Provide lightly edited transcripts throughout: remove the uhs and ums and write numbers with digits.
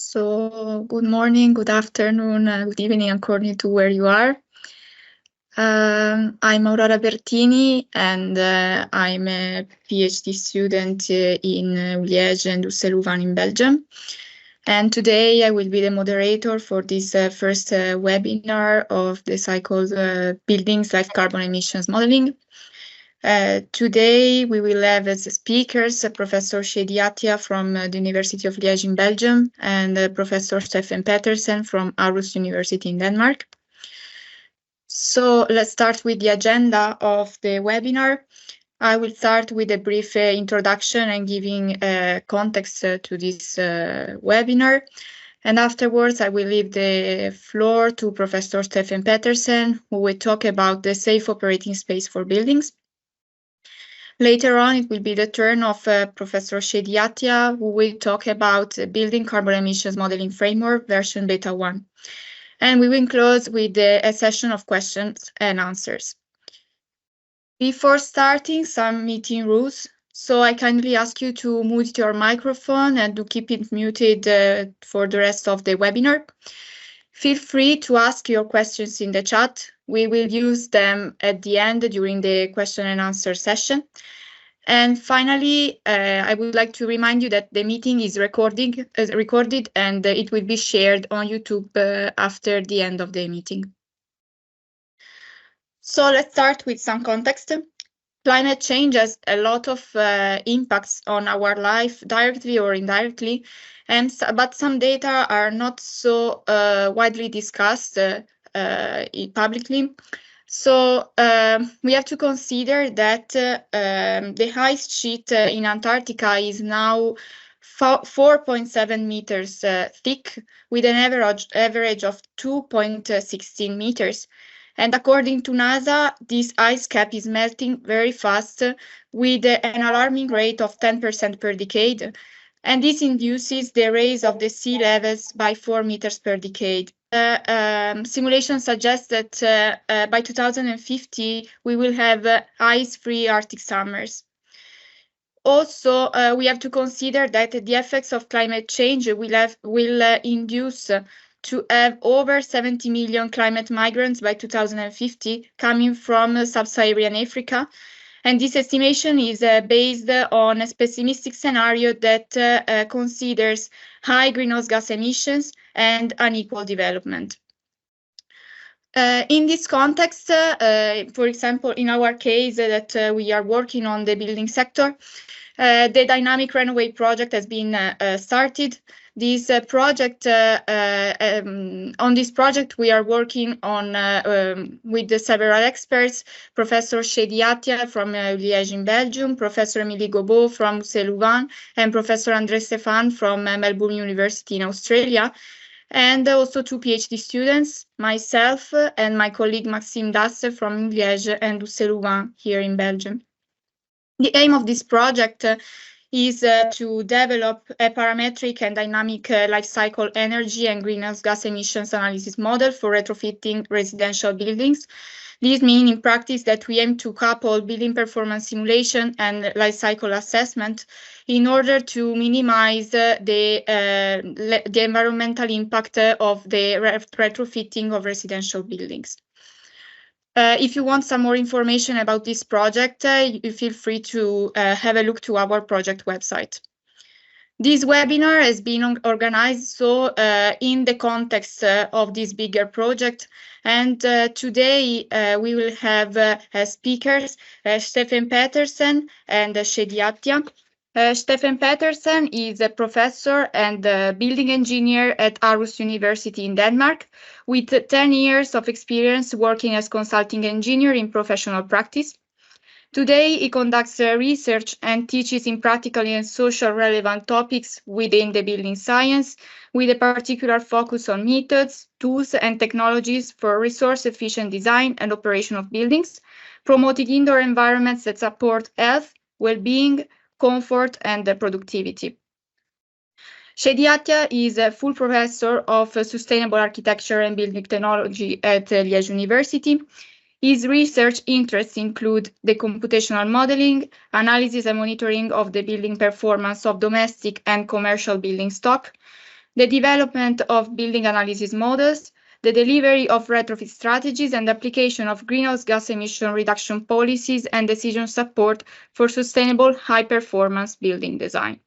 So good morning, good afternoon, good evening, according to where you are. I'm Aurora Bertini, and I'm a PhD student in Liège and Ussel-Louvain in Belgium. And today I will be the moderator for this first webinar of the cycle Buildings Life Carbon Emissions Modeling. Today we will have as speakers Professor Shady Attia from the University of Liège in Belgium and Professor Stefan Petersen from Aarhus University in Denmark. So let's start with the agenda of the webinar. I will start with a brief introduction and giving context to this webinar. And afterwards, I will leave the floor to Professor Stefan Petersen, who will talk about the safe operating space for buildings. Later on, it will be the turn of Professor Shady Attia, who will talk about Building Carbon Emissions Modeling Framework version Beta 1. And we will close with a session of questions and answers. Before starting, some meeting rules. So I kindly ask you to mute your microphone and to keep it muted for the rest of the webinar. Feel free to ask your questions in the chat. We will use them at the end during the question and answer session. And finally, I would like to remind you that the meeting is recorded and it will be shared on YouTube after the end of the meeting. So let's start with some context. Climate change has a lot of impacts on our life, directly or indirectly, but some data are not so widely discussed publicly. So we have to consider that the ice sheet in Antarctica is now 4.7 meters thick, with an average of 2.16 meters. And according to NASA, this ice cap is melting very fast with an alarming rate of 10% per decade. And this induces the rise of the sea levels by 4 meters per decade. Simulation suggests that by 2050, we will have ice-free Arctic summers. Also, we have to consider that the effects of climate change will induce to have over 70 million climate migrants by 2050 coming from sub-Saharan Africa. And this estimation is based on a pessimistic scenario that considers high greenhouse gas emissions and unequal development. In this context, for example, in our case that we are working on the building sector, the DYNAMIC RENOWAVE Project has been started. This project, on this project, we are working on with several experts: Professor Shady Attia from Liège in Belgium, Professor Émilie Gobeau from Ussel-Louvain, and Professor André Stéphane from Melbourne University in Australia, and also two PhD students, myself and my colleague Maxime Dasse from Liège and Ussel-Louvain here in Belgium. The aim of this project is to develop a parametric and dynamic life cycle energy and greenhouse gas emissions analysis model for retrofitting residential buildings. This means in practice that we aim to couple building performance simulation and life cycle assessment in order to minimize the environmental impact of the retrofitting of residential buildings. If you want some more information about this project, you feel free to have a look to our project website. This webinar has been organized in the context of this bigger project, and today we will have as speakers Stefan Petersen and Shady Attia. Stefan Petersen is a professor and building engineer at Aarhus University in Denmark, with 10 years of experience working as consulting engineer in professional practice. Today, he conducts research and teaches in practical and social relevant topics within the building science, with a particular focus on methods, tools, and technologies for resource-efficient design and operation of buildings, promoting indoor environments that support health, well-being, comfort, and productivity. Shady Attia is a full professor of sustainable architecture and building technology at Liège University. His research interests include the computational modeling, analysis and monitoring of the building performance of domestic and commercial building stock, the development of building analysis models, the delivery of retrofit strategies, and application of greenhouse gas emission reduction policies and decision support for sustainable high-performance building design.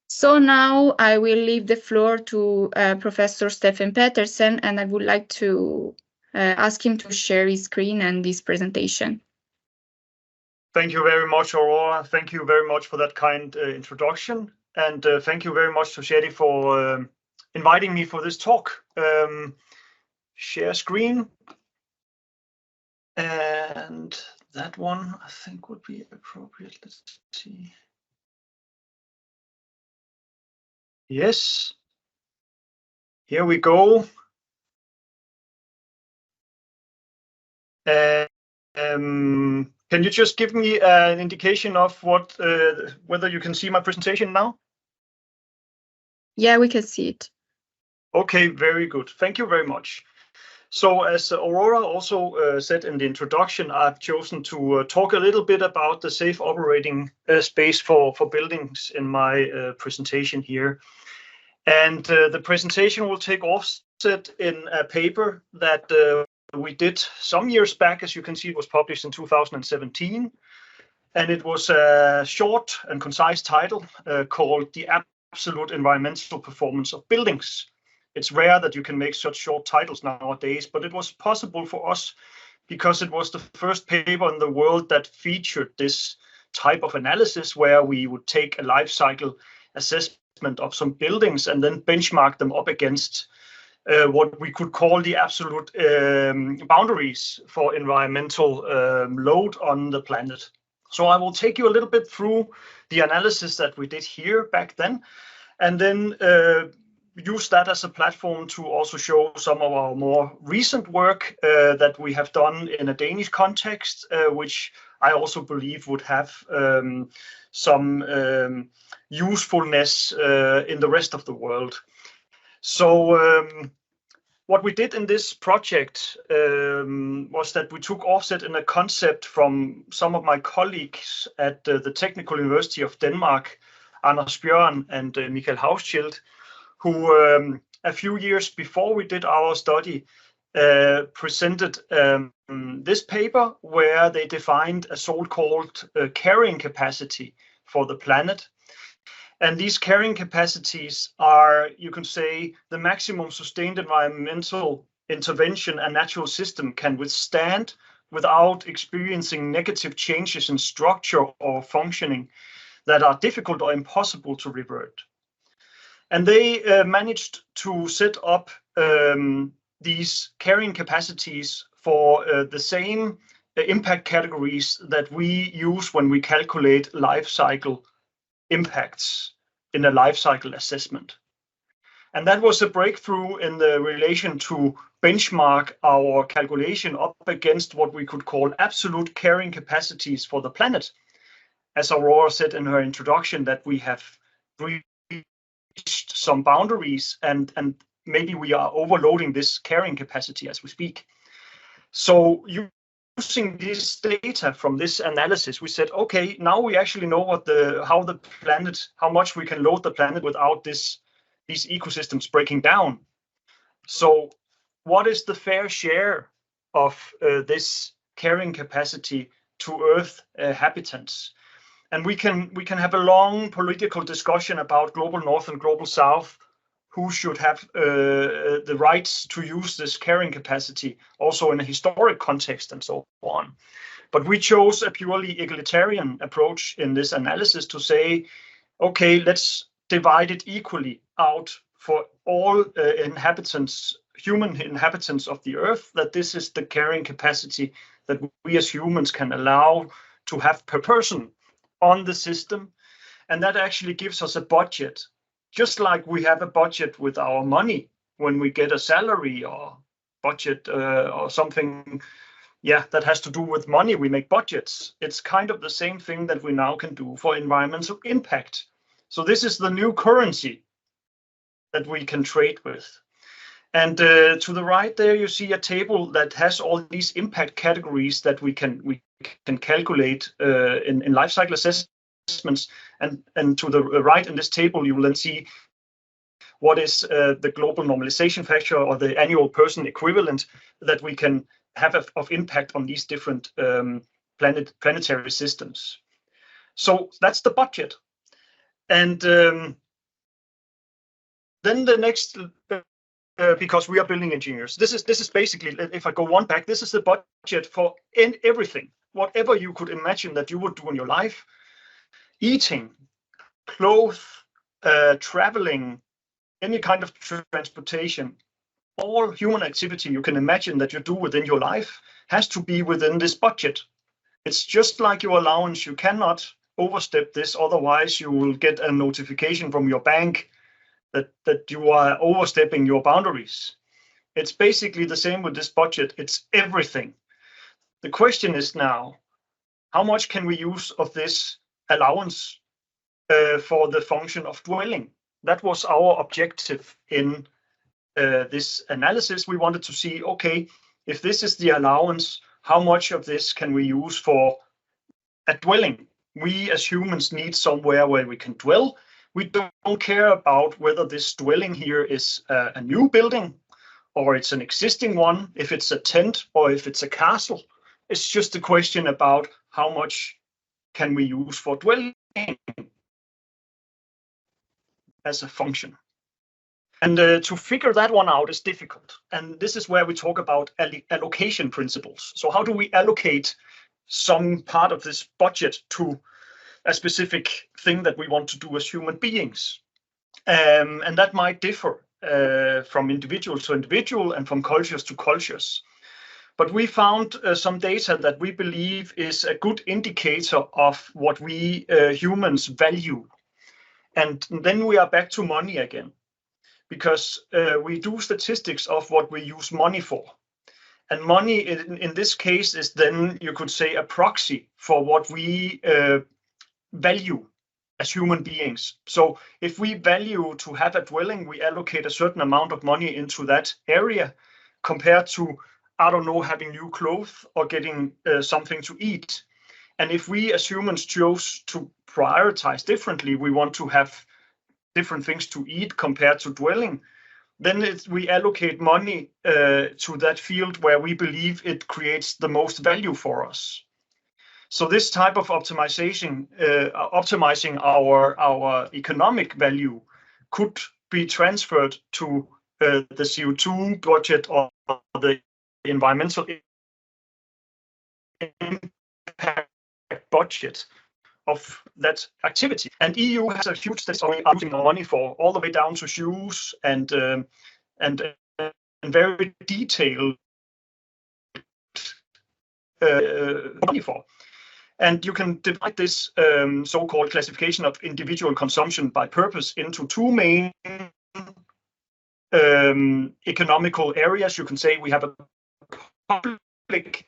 So now I will leave the floor to Professor Stefan Petersen, and I would like to ask him to share his screen and this presentation. Thank you very much, Aurora. Thank you very much for that kind introduction. And thank you very much to Shadi for inviting me for this talk. Share screen. And that one, I think, would be appropriate. Let's see. Yes. Here we go. Can you just give me an indication of what, whether you can see my presentation now? Yeah, we can see it. Okay, very good. Thank you very much. So as Aurora also said in the introduction, I've chosen to talk a little bit about the safe operating space for buildings in my presentation here. And the presentation will take offset in a paper that we did some years back. As you can see, it was published in 2017. And it was a short and concise title called The Absolute Environmental Performance of Buildings. It's rare that you can make such short titles nowadays, but it was possible for us because it was the first paper in the world that featured this type of analysis where we would take a life cycle assessment of some buildings and then benchmark them up against what we could call the absolute boundaries for environmental load on the planet. So I will take you a little bit through the analysis that we did here back then, and then use that as a platform to also show some of our more recent work that we have done in a Danish context, which I also believe would have some usefulness in the rest of the world. So what we did in this project was that we took offset in a concept from some of my colleagues at the Technical University of Denmark, Anders Bjørn and Michael Hauschild, who a few years before we did our study presented this paper where they defined a so-called carrying capacity for the planet. And these carrying capacities are, you can say, the maximum sustained environmental intervention a natural system can withstand without experiencing negative changes in structure or functioning that are difficult or impossible to revert. And they managed to set up these carrying capacities for the same impact categories that we use when we calculate life cycle impacts in a life cycle assessment. And that was a breakthrough in the relation to benchmark our calculation up against what we could call absolute carrying capacities for the planet. As Aurora said in her introduction, that we have reached some boundaries and maybe we are overloading this carrying capacity as we speak. So using this data from this analysis, we said, okay, now we actually know what how much we can load the planet without these ecosystems breaking down. So what is the fair share of this carrying capacity to Earth habitants? And we can have a long political discussion about global North and global South, who should have the rights to use this carrying capacity, also in a historic context and so on. But we chose a purely egalitarian approach in this analysis to say, okay, let's divide it equally out for all inhabitants, human inhabitants of the Earth, that this is the carrying capacity that we as humans can allow to have per person on the system. And that actually gives us a budget, just like we have a budget with our money when we get a salary or budget or something, yeah, that has to do with money. We make budgets. It's kind of the same thing that we now can do for environmental impact. So this is the new currency that we can trade with. And to the right there, you see a table that has all these impact categories that we can calculate in life cycle assessments. And to the right in this table, you will then see what is the global normalization factor or the annual person equivalent that we can have of impact on these different planetary systems. So that's the budget. And then the next, because we are building engineers, this is basically, if I go one back, this is the budget for everything, whatever you could imagine that you would do in your life: eating, clothes, traveling, any kind of transportation. All human activity you can imagine that you do within your life has to be within this budget. It's just like your allowance. You cannot overstep this, otherwise you will get a notification from your bank that you are overstepping your boundaries. It's basically the same with this budget. It's everything. The question is now, how much can we use of this allowance for the function of dwelling? That was our objective in this analysis. We wanted to see, okay, if this is the allowance, how much of this can we use for a dwelling? We as humans need somewhere where we can dwell. We don't care about whether this dwelling here is a new building or it's an existing one, if it's a tent or if it's a castle. It's just a question about how much can we use for dwelling as a function. And to figure that one out is difficult. And this is where we talk about allocation principles. So how do we allocate some part of this budget to a specific thing that we want to do as human beings? And that might differ from individual to individual and from cultures to cultures. But we found some data that we believe is a good indicator of what we humans value. And then we are back to money again, because we do statistics of what we use money for. And money in this case is then, you could say, a proxy for what we value as human beings. So if we value to have a dwelling, we allocate a certain amount of money into that area compared to, I don't know, having new clothes or getting something to eat. And if we as humans chose to prioritize differently, we want to have different things to eat compared to dwelling, then we allocate money to that field where we believe it creates the most value for us. So this type of optimization, optimizing our economic value, could be transferred to the CO2 budget or the environmental impact budget of that activity. And EU has a huge list of using money for, all the way down to shoes and very detailed money for. And you can divide this so-called classification of individual consumption by purpose into two main economical areas. You can say we have a public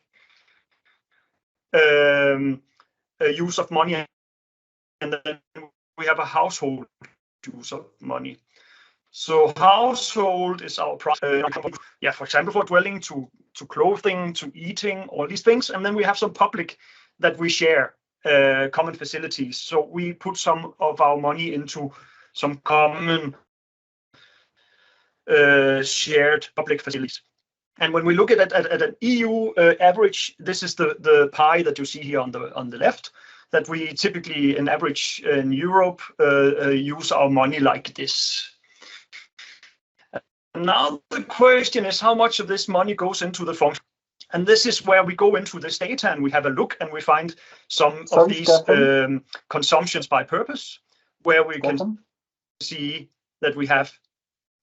use of money, and then we have a household use of money. So household is our for example, for dwelling, to clothing, to eating, all these things. And then we have some public that we share, common facilities. So we put some of our money into some common shared public facilities. And when we look at an EU average, this is the pie that you see here on the left, that we typically, in average in Europe, use our money like this. Now the question is, how much of this money goes into the function? And this is where we go into this data and we have a look and we find some of these consumptions by purpose, where we can see that we have.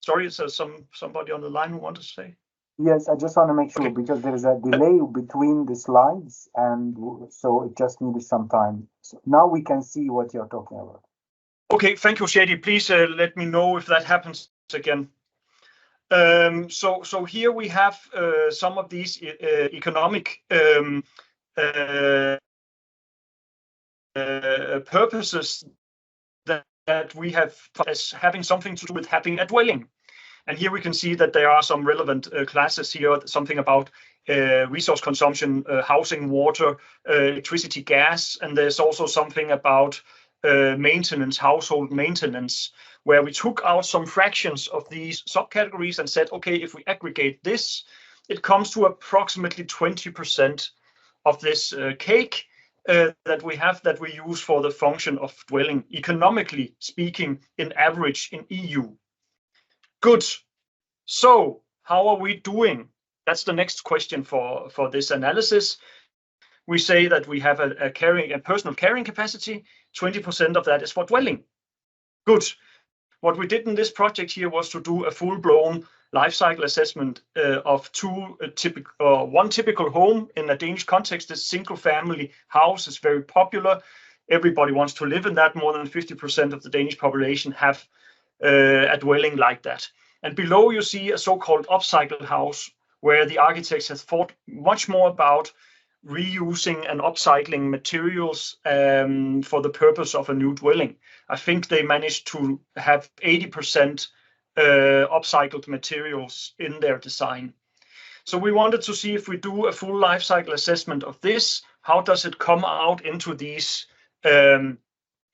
Sorry, is there somebody on the line who wants to say? Yes, I just want to make sure, because there is a delay between the slides, and so it just needed some time. So now we can see what you're talking about. Okay, thank you, Shady. Please let me know if that happens again. So here we have some of these economic purposes that we have as having something to do with having a dwelling. And here we can see that there are some relevant classes here, something about resource consumption, housing, water, electricity, gas, and there's also something about maintenance, household maintenance, where we took out some fractions of these subcategories and said, okay, if we aggregate this, it comes to approximately 20% of this cake that we use for the function of dwelling, economically speaking, in average in EU. Good. So how are we doing? That's the next question for this analysis. We say that we have a personal carrying capacity. 20% of that is for dwelling. Good. What we did in this project here was to do a full-blown life cycle assessment of one typical home in a Danish context. This single-family house is very popular. Everybody wants to live in that. More than 50% of the Danish population have a dwelling like that. And below you see a so-called upcycle house, where the architects have thought much more about reusing and upcycling materials for the purpose of a new dwelling. I think they managed to have 80% upcycled materials in their design. So we wanted to see if we do a full life cycle assessment of this, how does it come out into these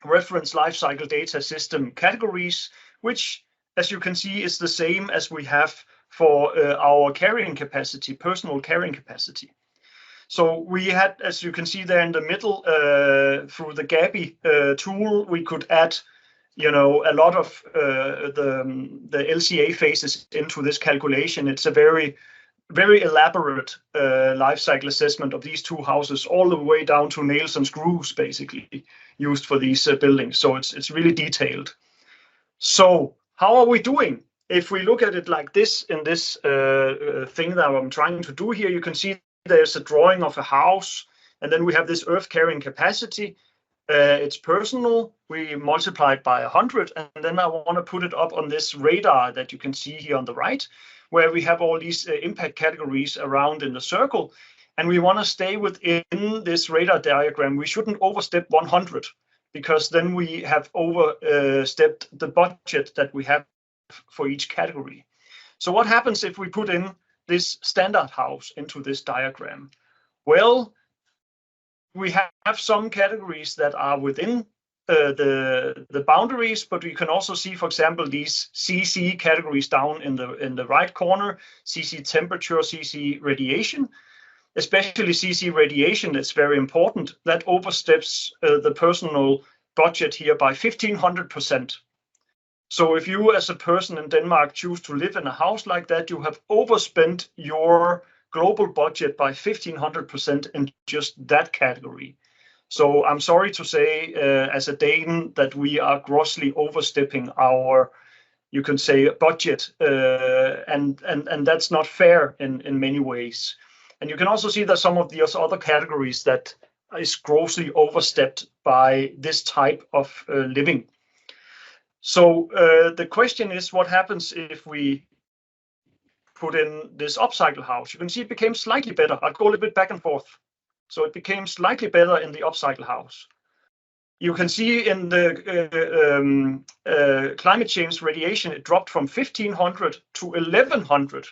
reference life cycle data system categories, which, as you can see, is the same as we have for our carrying capacity, personal carrying capacity. So we had, as you can see there in the middle, through the Gabi tool, we could add, a lot of the LCA phases into this calculation. It's a very, very elaborate life cycle assessment of these two houses, all the way down to nails and screws, basically used for these buildings. So it's really detailed. So how are we doing? If we look at it like this in this thing that I'm trying to do here, you can see there's a drawing of a house, and then we have this earth carrying capacity. It's personal. We multiply it by 100, and then I want to put it up on this radar that you can see here on the right, where we have all these impact categories around in the circle, and we want to stay within this radar diagram. We shouldn't overstep 100, because then we have overstepped the budget that we have for each category. So what happens if we put in this standard house into this diagram? Well, we have some categories that are within the boundaries, but we can also see, for example, these CC categories down in the right corner, CC temperature, CC radiation. Especially CC radiation is very important. That oversteps the personal budget here by 1,500%. So if you as a person in Denmark choose to live in a house like that, you have overspent your global budget by 1,500% in just that category. So I'm sorry to say, as a Dane, that we are grossly overstepping our, you can say, budget, and that's not fair in many ways. And you can also see that some of these other categories that is grossly overstepped by this type of living. So the question is, what happens if we put in this upcycle house? You can see it became slightly better. I'll go a little bit back and forth. So it became slightly better in the upcycle house. You can see in the climate change radiation, it dropped from 1,500 to 1,100.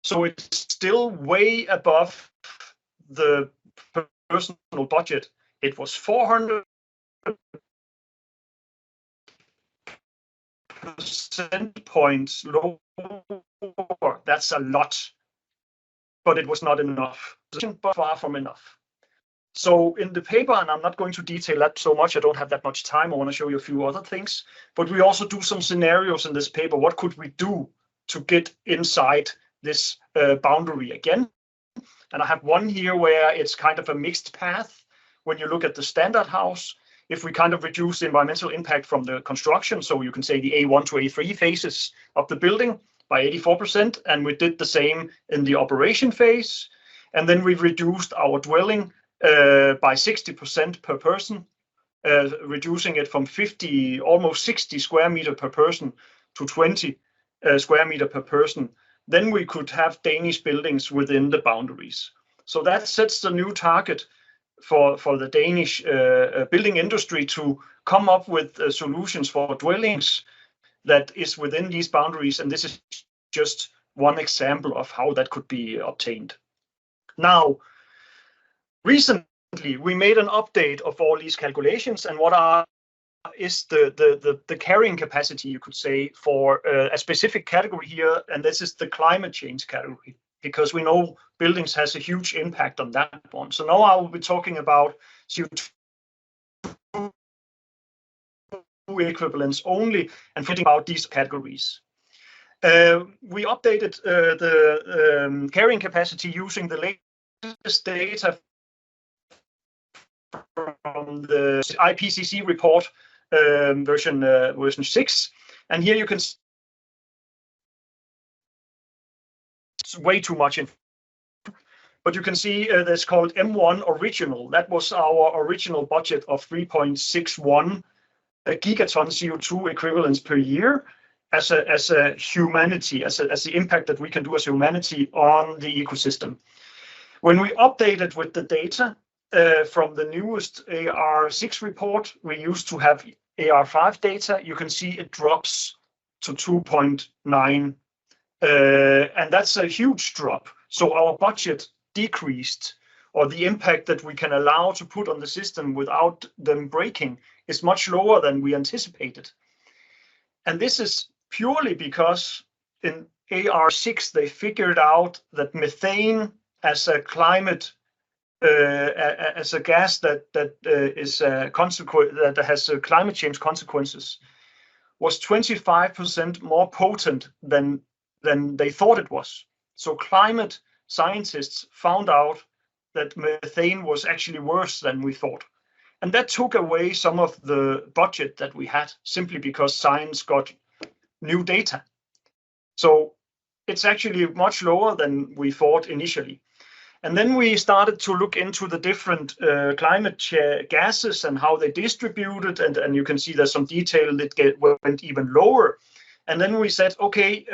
So it's still way above the personal budget. It was 400% points lower. That's a lot, but it was not enough, but far from enough. So in the paper, and I'm not going to detail that so much, I don't have that much time, I want to show you a few other things, but we also do some scenarios in this paper. What could we do to get inside this boundary again? And I have one here where it's kind of a mixed path. When you look at the standard house, if we kind of reduce the environmental impact from the construction, so you can say the A1 to A3 phases of the building by 84%, and we did the same in the operation phase. And then we reduced our dwelling by 60% per person, reducing it from 50, almost 60 square meter per person to 20 square meter per person. Then we could have Danish buildings within the boundaries. So that sets the new target for the Danish building industry to come up with solutions for dwellings that is within these boundaries. And this is just one example of how that could be obtained. Now, recently, we made an update of all these calculations, and what are is the carrying capacity, you could say, for a specific category here, and this is the climate change category, because we know buildings has a huge impact on that one. So now I will be talking about CO2 equivalents only and thinking about these categories. We updated the carrying capacity using the latest data from the IPCC report, version 6, and here you can see it's way too much info, but you can see that's called M1 original. That was our original budget of 3.61 gigaton CO2 equivalents per year as a humanity, as the impact that we can do as humanity on the ecosystem. When we updated with the data from the newest AR6 report, we used to have AR5 data. You can see it drops to 2.9, and that's a huge drop. So our budget decreased, or the impact that we can allow to put on the system without them breaking is much lower than we anticipated. And this is purely because in AR6 they figured out that methane as a climate as a gas that is a consequence that has climate change consequences was 25% more potent than they thought it was. So climate scientists found out that methane was actually worse than we thought. And that took away some of the budget that we had simply because science got new data. So it's actually much lower than we thought initially. And then we started to look into the different climate gases and how they distributed, and you can see there's some detail that went even lower. And then we said, okay,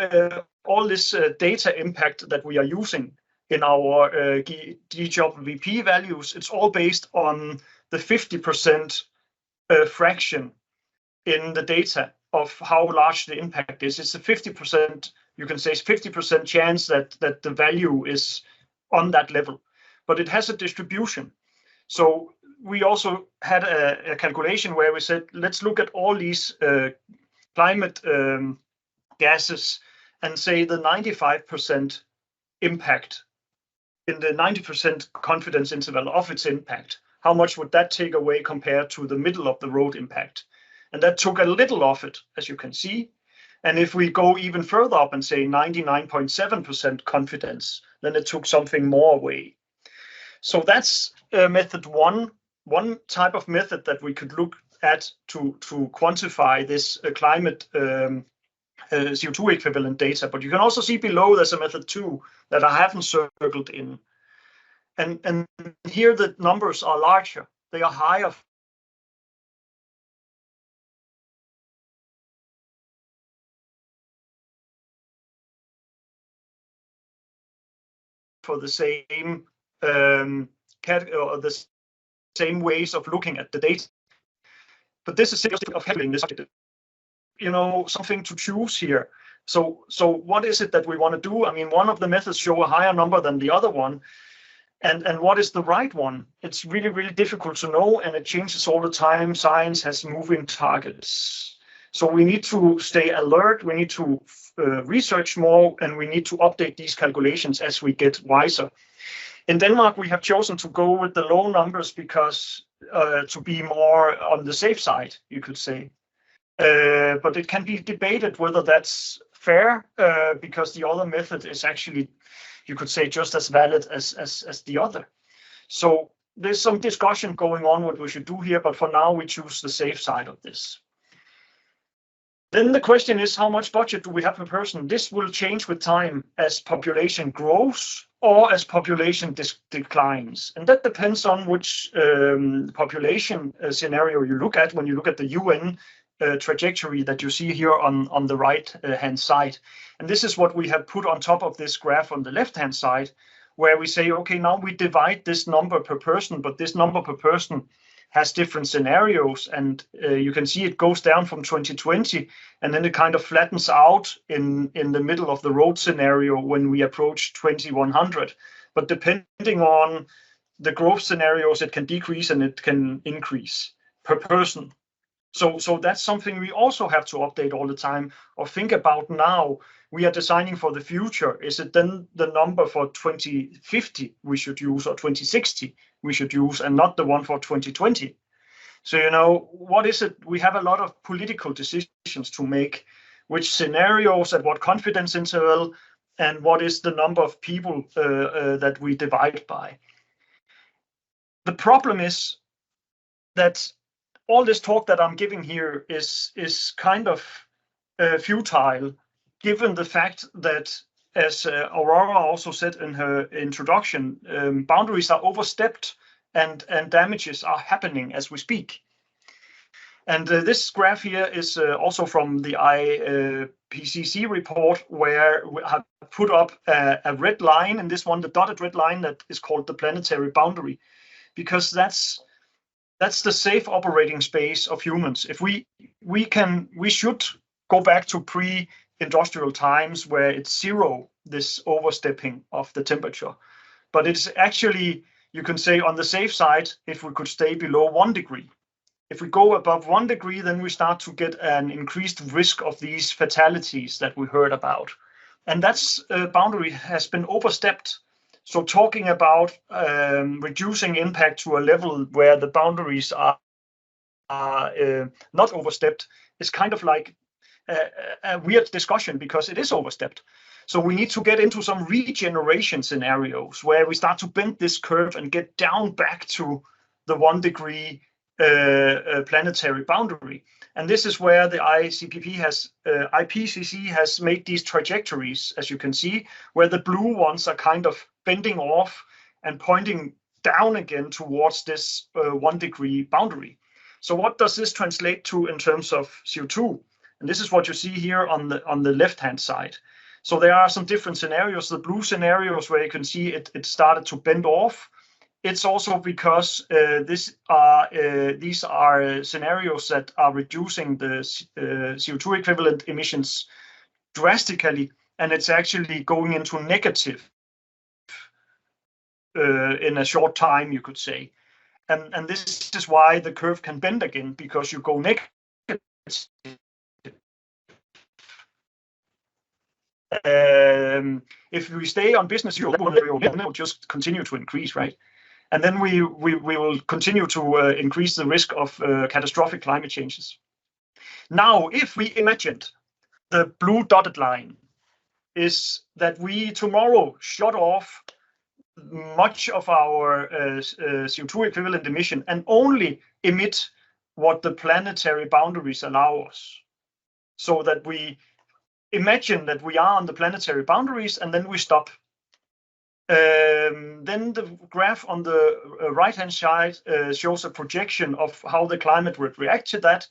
all this data impact that we are using in our GWP values, it's all based on the 50% fraction in the data of how large the impact is. It's a 50%, you can say, 50% chance that the value is on that level, but it has a distribution. So we also had a calculation where we said, let's look at all these climate gases and say the 95% impact in the 90% confidence interval of its impact. How much would that take away compared to the middle of the road impact? And that took a little of it, as you can see. And if we go even further up and say 99.7% confidence, then it took something more away. So that's method one type of method that we could look at to quantify this climate CO2 equivalent data. But you can also see below there's a method 2 that I haven't circled in. And here the numbers are larger. They are higher for the same or the same ways of looking at the data. But this is of having this, something to choose here. So what is it that we want to do? I mean, one of the methods show a higher number than the other one. And what is the right one? It's really, really difficult to know, and it changes all the time. Science has moving targets. So we need to stay alert, we need to research more, and we need to update these calculations as we get wiser. In Denmark, we have chosen to go with the low numbers because to be more on the safe side, you could say. But it can be debated whether that's fair, because the other method is actually, you could say, just as valid as the other. So there's some discussion going on what we should do here, but for now we choose the safe side of this. Then the question is, how much budget do we have per person? This will change with time as population grows or as population declines. And that depends on which population scenario you look at when you look at the UN trajectory that you see here on the right hand side. And this is what we have put on top of this graph on the left hand side, where we say, okay, now we divide this number per person, but this number per person has different scenarios, and you can see it goes down from 2020, and then it kind of flattens out in the middle of the road scenario when we approach 2100. But depending on the growth scenarios, it can decrease and it can increase per person. So that's something we also have to update all the time or think about now. We are designing for the future. Is it then the number for 2050 we should use, or 2060 we should use, and not the one for 2020? So, what is it? We have a lot of political decisions to make, which scenarios, at what confidence interval, and what is the number of people that we divide by. The problem is that all this talk that I'm giving here is kind of futile, given the fact that, as Aurora also said in her introduction, boundaries are overstepped and damages are happening as we speak. And this graph here is also from the IPCC report, where we have put up a red line, and this one, the dotted red line, that is called the planetary boundary, because that's the safe operating space of humans. If we should go back to pre-industrial times where it's zero, this overstepping of the temperature. But it's actually, you can say, on the safe side, if we could stay below 1 degree. If we go above 1 degree, then we start to get an increased risk of these fatalities that we heard about. And that's boundary has been overstepped. So talking about reducing impact to a level where the boundaries are not overstepped is kind of like a weird discussion, because it is overstepped. So we need to get into some regeneration scenarios where we start to bend this curve and get down back to the 1 degree planetary boundary. And this is where the IPCC has made these trajectories, as you can see, where the blue ones are kind of bending off and pointing down again towards this 1 degree boundary. So what does this translate to in terms of CO2? And this is what you see here on the left-hand side. So there are some different scenarios. The blue scenarios where you can see it started to bend off. It's also because these are scenarios that are reducing the CO2 equivalent emissions drastically, and it's actually going into negative in a short time, you could say. And this is why the curve can bend again, because you go negative. If we stay on business, it will just continue to increase, right? And then we will continue to increase the risk of catastrophic climate changes. Now, if we imagined the blue dotted line is that we tomorrow shut off much of our CO2 equivalent emission and only emit what the planetary boundaries allow us. So that we imagine that we are on the planetary boundaries and then we stop. Then the graph on the right-hand side shows a projection of how the climate would react to that.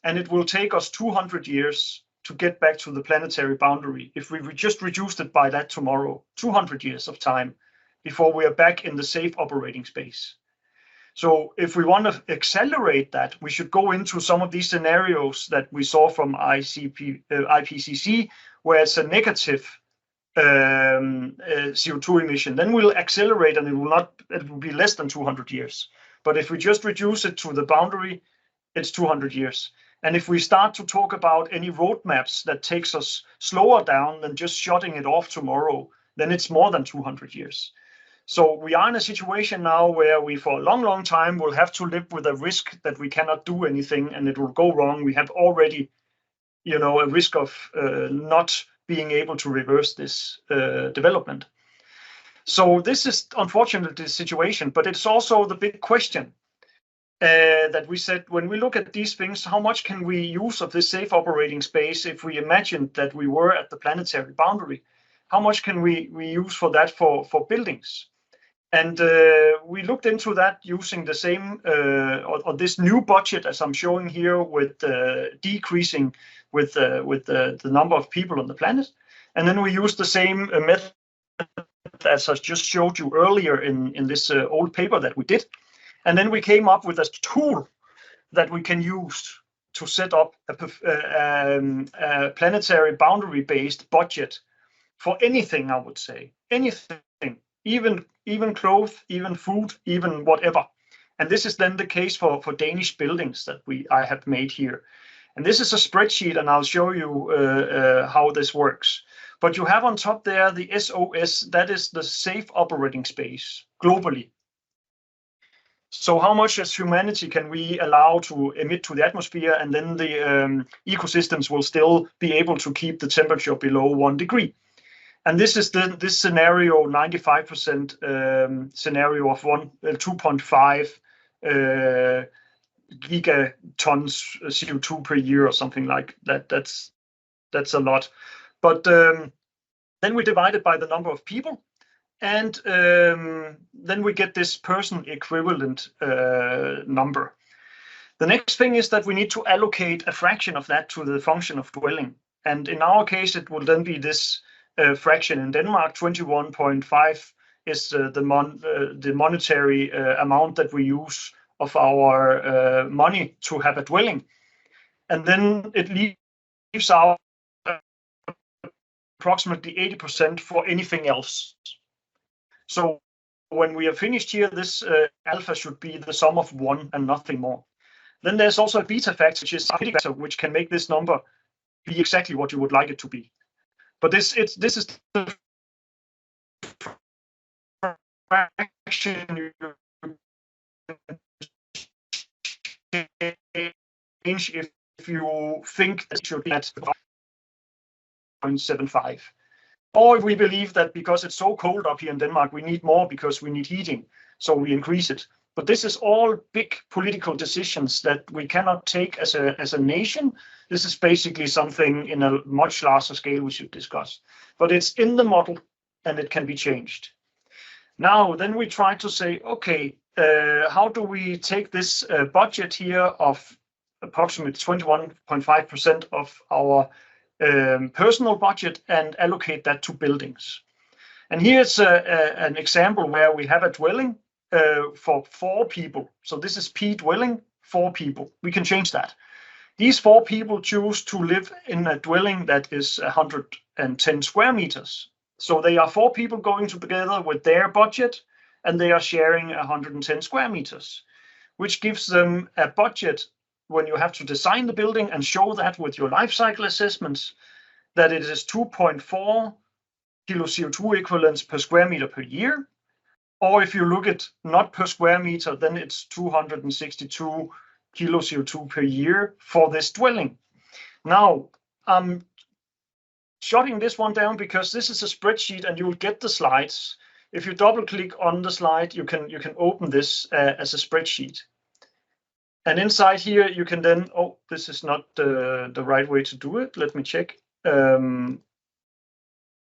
And it will take us 200 years to get back to the planetary boundary. If we just reduced it by that tomorrow, 200 years of time before we are back in the safe operating space. So if we want to accelerate that, we should go into some of these scenarios that we saw from IPCC, where it's a negative CO2 emission. Then we'll accelerate, and it will be less than 200 years. But if we just reduce it to the boundary, it's 200 years. And if we start to talk about any roadmaps that takes us slower down than just shutting it off tomorrow, then it's more than 200 years. So we are in a situation now where we, for a long, long time, will have to live with a risk that we cannot do anything and it will go wrong. We have already, a risk of not being able to reverse this development. So this is unfortunately the situation, but it's also the big question that we said, when we look at these things, how much can we use of this safe operating space if we imagined that we were at the planetary boundary? How much can we use for that for buildings? And we looked into that using the same, or this new budget, as I'm showing here, with decreasing with the number of people on the planet. And then we used the same method as I just showed you earlier in this old paper that we did. And then we came up with a tool that we can use to set up a planetary boundary-based budget for anything, I would say, anything, even clothes, even food, even whatever. And this is then the case for Danish buildings that I have made here. And this is a spreadsheet, and I'll show you how this works. But you have on top there the SOS, that is the safe operating space globally. So how much as humanity can we allow to emit to the atmosphere, and then the ecosystems will still be able to keep the temperature below 1 degree. And this is this scenario, 95% scenario of 2.5 gigatons CO2 per year or something like that. That's a lot. But then we divide it by the number of people, and then we get this person equivalent number. The next thing is that we need to allocate a fraction of that to the function of dwelling. And in our case, it will then be this fraction in Denmark. 21.5 is the monetary amount that we use of our money to have a dwelling. And then it leaves out approximately 80% for anything else. So when we are finished here, this alpha should be the sum of 1 and nothing more. Then there's also a beta factor, which is a factor which can make this number be exactly what you would like it to be. But this is the fraction change if you think that it should be at 0.75. Or if we believe that because it's so cold up here in Denmark, we need more because we need heating, so we increase it. But this is all big political decisions that we cannot take as a nation. This is basically something in a much larger scale we should discuss. But it's in the model and it can be changed. Now, then we try to say, okay, how do we take this budget here of approximately 21.5% of our personal budget and allocate that to buildings? And here's an example where we have a dwelling for 4 people. So this is P dwelling, 4 people. We can change that. These 4 people choose to live in a dwelling that is 110 square meters. So they are 4 people going together with their budget, and they are sharing 110 square meters, which gives them a budget when you have to design the building and show that with your life cycle assessments, that it is 2.4 kilo CO2 equivalents per square meter per year. Or if you look at not per square meter, then it's 262 kilo CO2 per year for this dwelling. Now, I'm shutting this one down because this is a spreadsheet and you will get the slides. If you double click on the slide, you can open this as a spreadsheet. And inside here, you can then, oh, this is not the right way to do it. Let me check.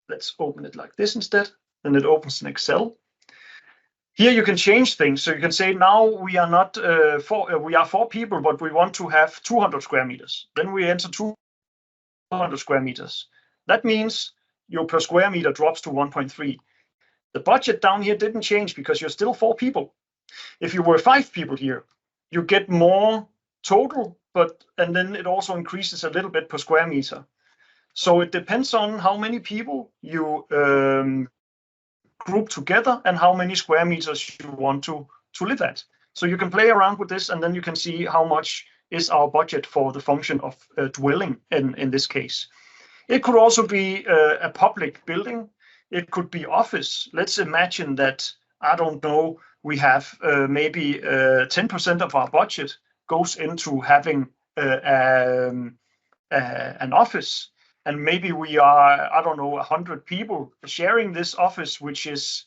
Let's open it like this instead. Then it opens in Excel. Here you can change things. So you can say now we are not we are 4 people, but we want to have 200 square meters. Then we enter 200 square meters. That means your per square meter drops to 1.3. The budget down here didn't change because you're still 4 people. If you were 5 people here, you get more total, and then it also increases a little bit per square meter. So it depends on how many people you group together and how many square meters you want to live at. So you can play around with this, and then you can see how much is our budget for the function of dwelling in this case. It could also be a public building. It could be office. Let's imagine that, I don't know, we have maybe 10% of our budget goes into having an office. And maybe we are, I don't know, 100 people sharing this office, which is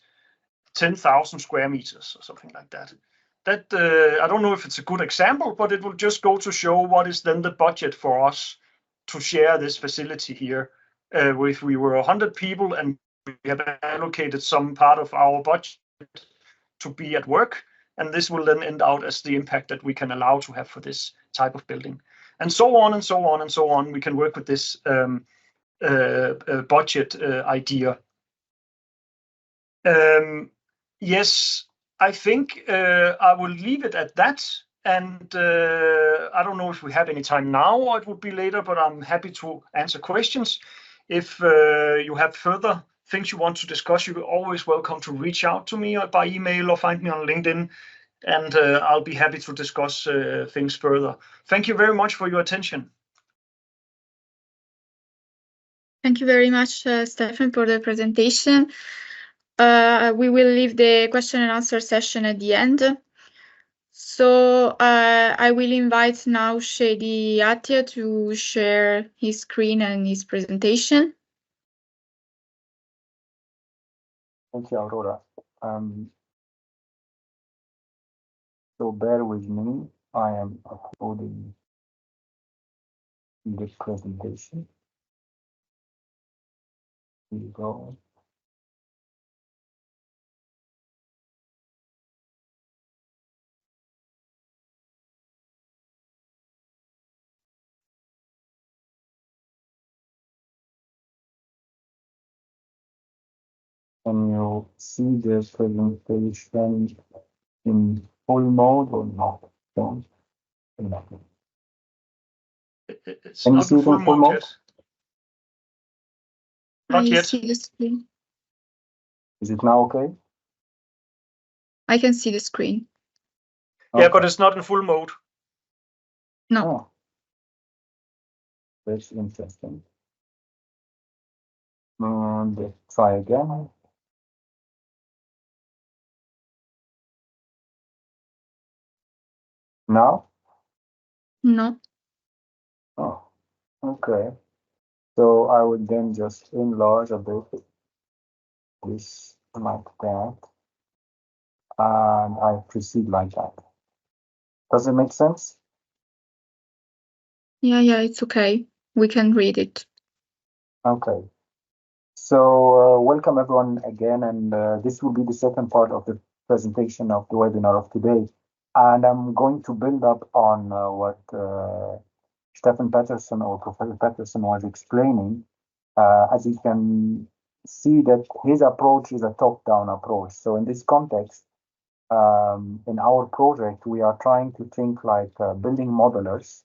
10,000 square meters or something like that. That I don't know if it's a good example, but it will just go to show what is then the budget for us to share this facility here. If we were 100 people and we have allocated some part of our budget to be at work, and this will then end out as the impact that we can allow to have for this type of building. And so on and so on and so on. We can work with this budget idea. Yes, I think I will leave it at that. And I don't know if we have any time now or it would be later, but I'm happy to answer questions. If you have further things you want to discuss, you're always welcome to reach out to me by email or find me on LinkedIn. and I'll be happy to discuss things further. Thank you very much for your attention. Thank you very much, Stefan, for the presentation. We will leave the question and answer session at the end. So I will invite now Shady Attia to share his screen and his presentation. Thank you, Aurora. So bear with me. I am uploading the presentation. Here you go. Can you see the presentation in full mode or not? Don't. It's Can you not see in it full in full mode mode? yet. Not I yet. see the screen. Is it now okay? I can see the screen. Yeah, Okay. but it's not in full mode. No. Oh. That's interesting. Let's try again. Now? No. Oh, okay. So I would then just enlarge a bit this like that, and I proceed like that. Does it make sense? Yeah, it's okay. We can read it. Okay. So welcome everyone again, and this will be the second part of the presentation of the webinar of today. And I'm going to build up on what Stefan Patterson or Professor Patterson was explaining. As you can see that his approach is a top-down approach. So in this context, in our project, we are trying to think like building modelers,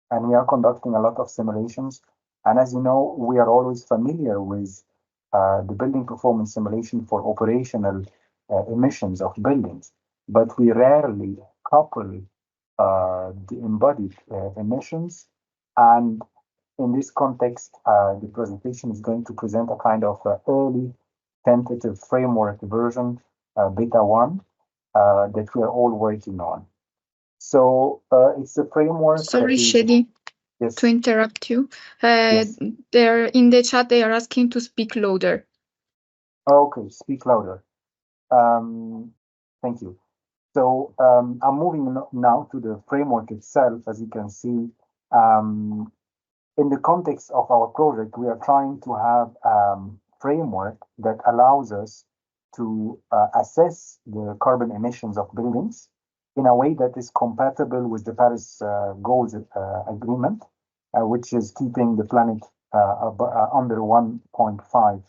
and we are conducting a lot of simulations. And as you know, we are always familiar with the building performance simulation for operational emissions of buildings, but we rarely couple the embodied emissions. And in this context, the presentation is going to present a kind of early tentative framework version, beta 1, that we are all working on. So it's a framework. Sorry, Shady, yes, to interrupt you. Yes. They're in the chat. They are asking to speak louder. Okay, speak louder. Thank you. So I'm moving now to the framework itself. As you can see, in the context of our project, we are trying to have framework that allows us to assess the carbon emissions of buildings in a way that is compatible with the Paris Goals Agreement, which is keeping the planet under 1.5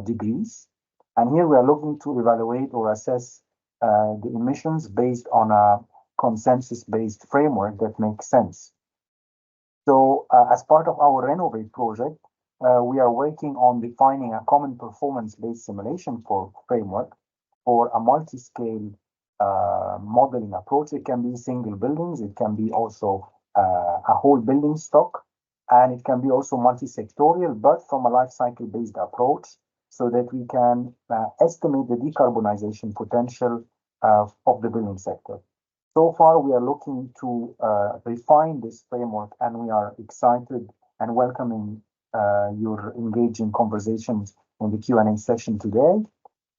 degrees. And here we are looking to evaluate or assess the emissions based on a consensus-based framework that makes sense. So as part of our RENOVATE project, we are working on defining a common performance-based simulation for framework for a multi-scale modeling approach. It can be single buildings, it can be also a whole building stock, and it can be also multi-sectorial, but from a life cycle based approach, so that we can estimate the decarbonization potential of the building sector. So far, we are looking to refine this framework, and we are excited and welcoming your engaging conversations in the Q&A session today.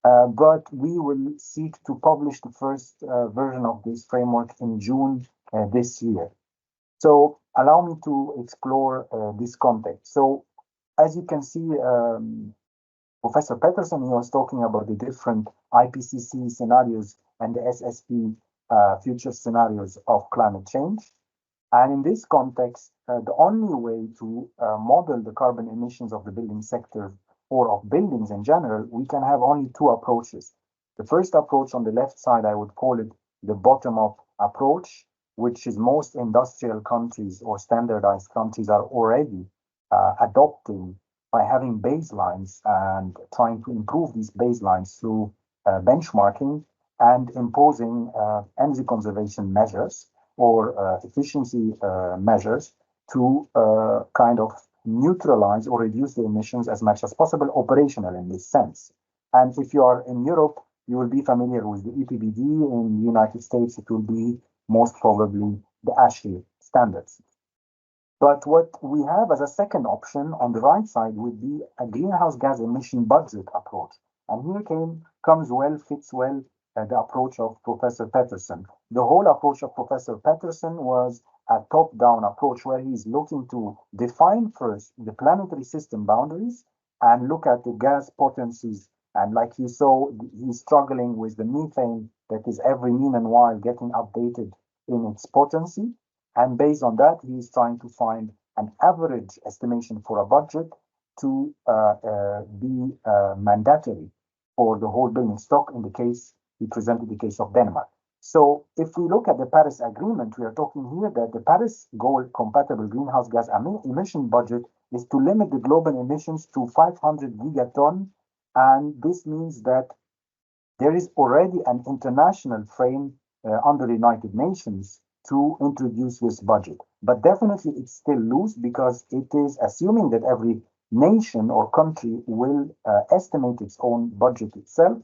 But we will seek to publish the first version of this framework in June this year. So allow me to explore this context. So as you can see, Professor Patterson, he was talking about the different IPCC scenarios and the SSP future scenarios of climate change. And in this context, the only way to model the carbon emissions of the building sector or of buildings in general, we can have only two approaches. The first approach on the left side, I would call it the bottom-up approach, which is most industrial countries or standardized countries are already adopting by having baselines and trying to improve these baselines through benchmarking. and imposing energy conservation measures or efficiency measures to kind of neutralize or reduce the emissions as much as possible, operational in this sense. And if you are in Europe, you will be familiar with the EPBD. In the United States, it will be most probably the ASHRAE standards. But what we have as a second option on the right side would be a greenhouse gas emission budget approach. And here fits well the approach of Professor Peterson. The whole approach of Professor Peterson was a top-down approach where he's looking to define first the planetary system boundaries and look at the gas potencies. And like you saw, he's struggling with the methane that is every mean and while getting updated in its potency. And based on that, he's trying to find an average estimation for a budget to be mandatory for the whole building stock. In the case, he presented the case of Denmark. So if we look at the Paris Agreement, we are talking here that the Paris goal compatible greenhouse gas emission budget is to limit the global emissions to 500 gigaton. And this means that there is already an international frame under the United Nations to introduce this budget. But definitely it's still loose because it is assuming that every nation or country will estimate its own budget itself.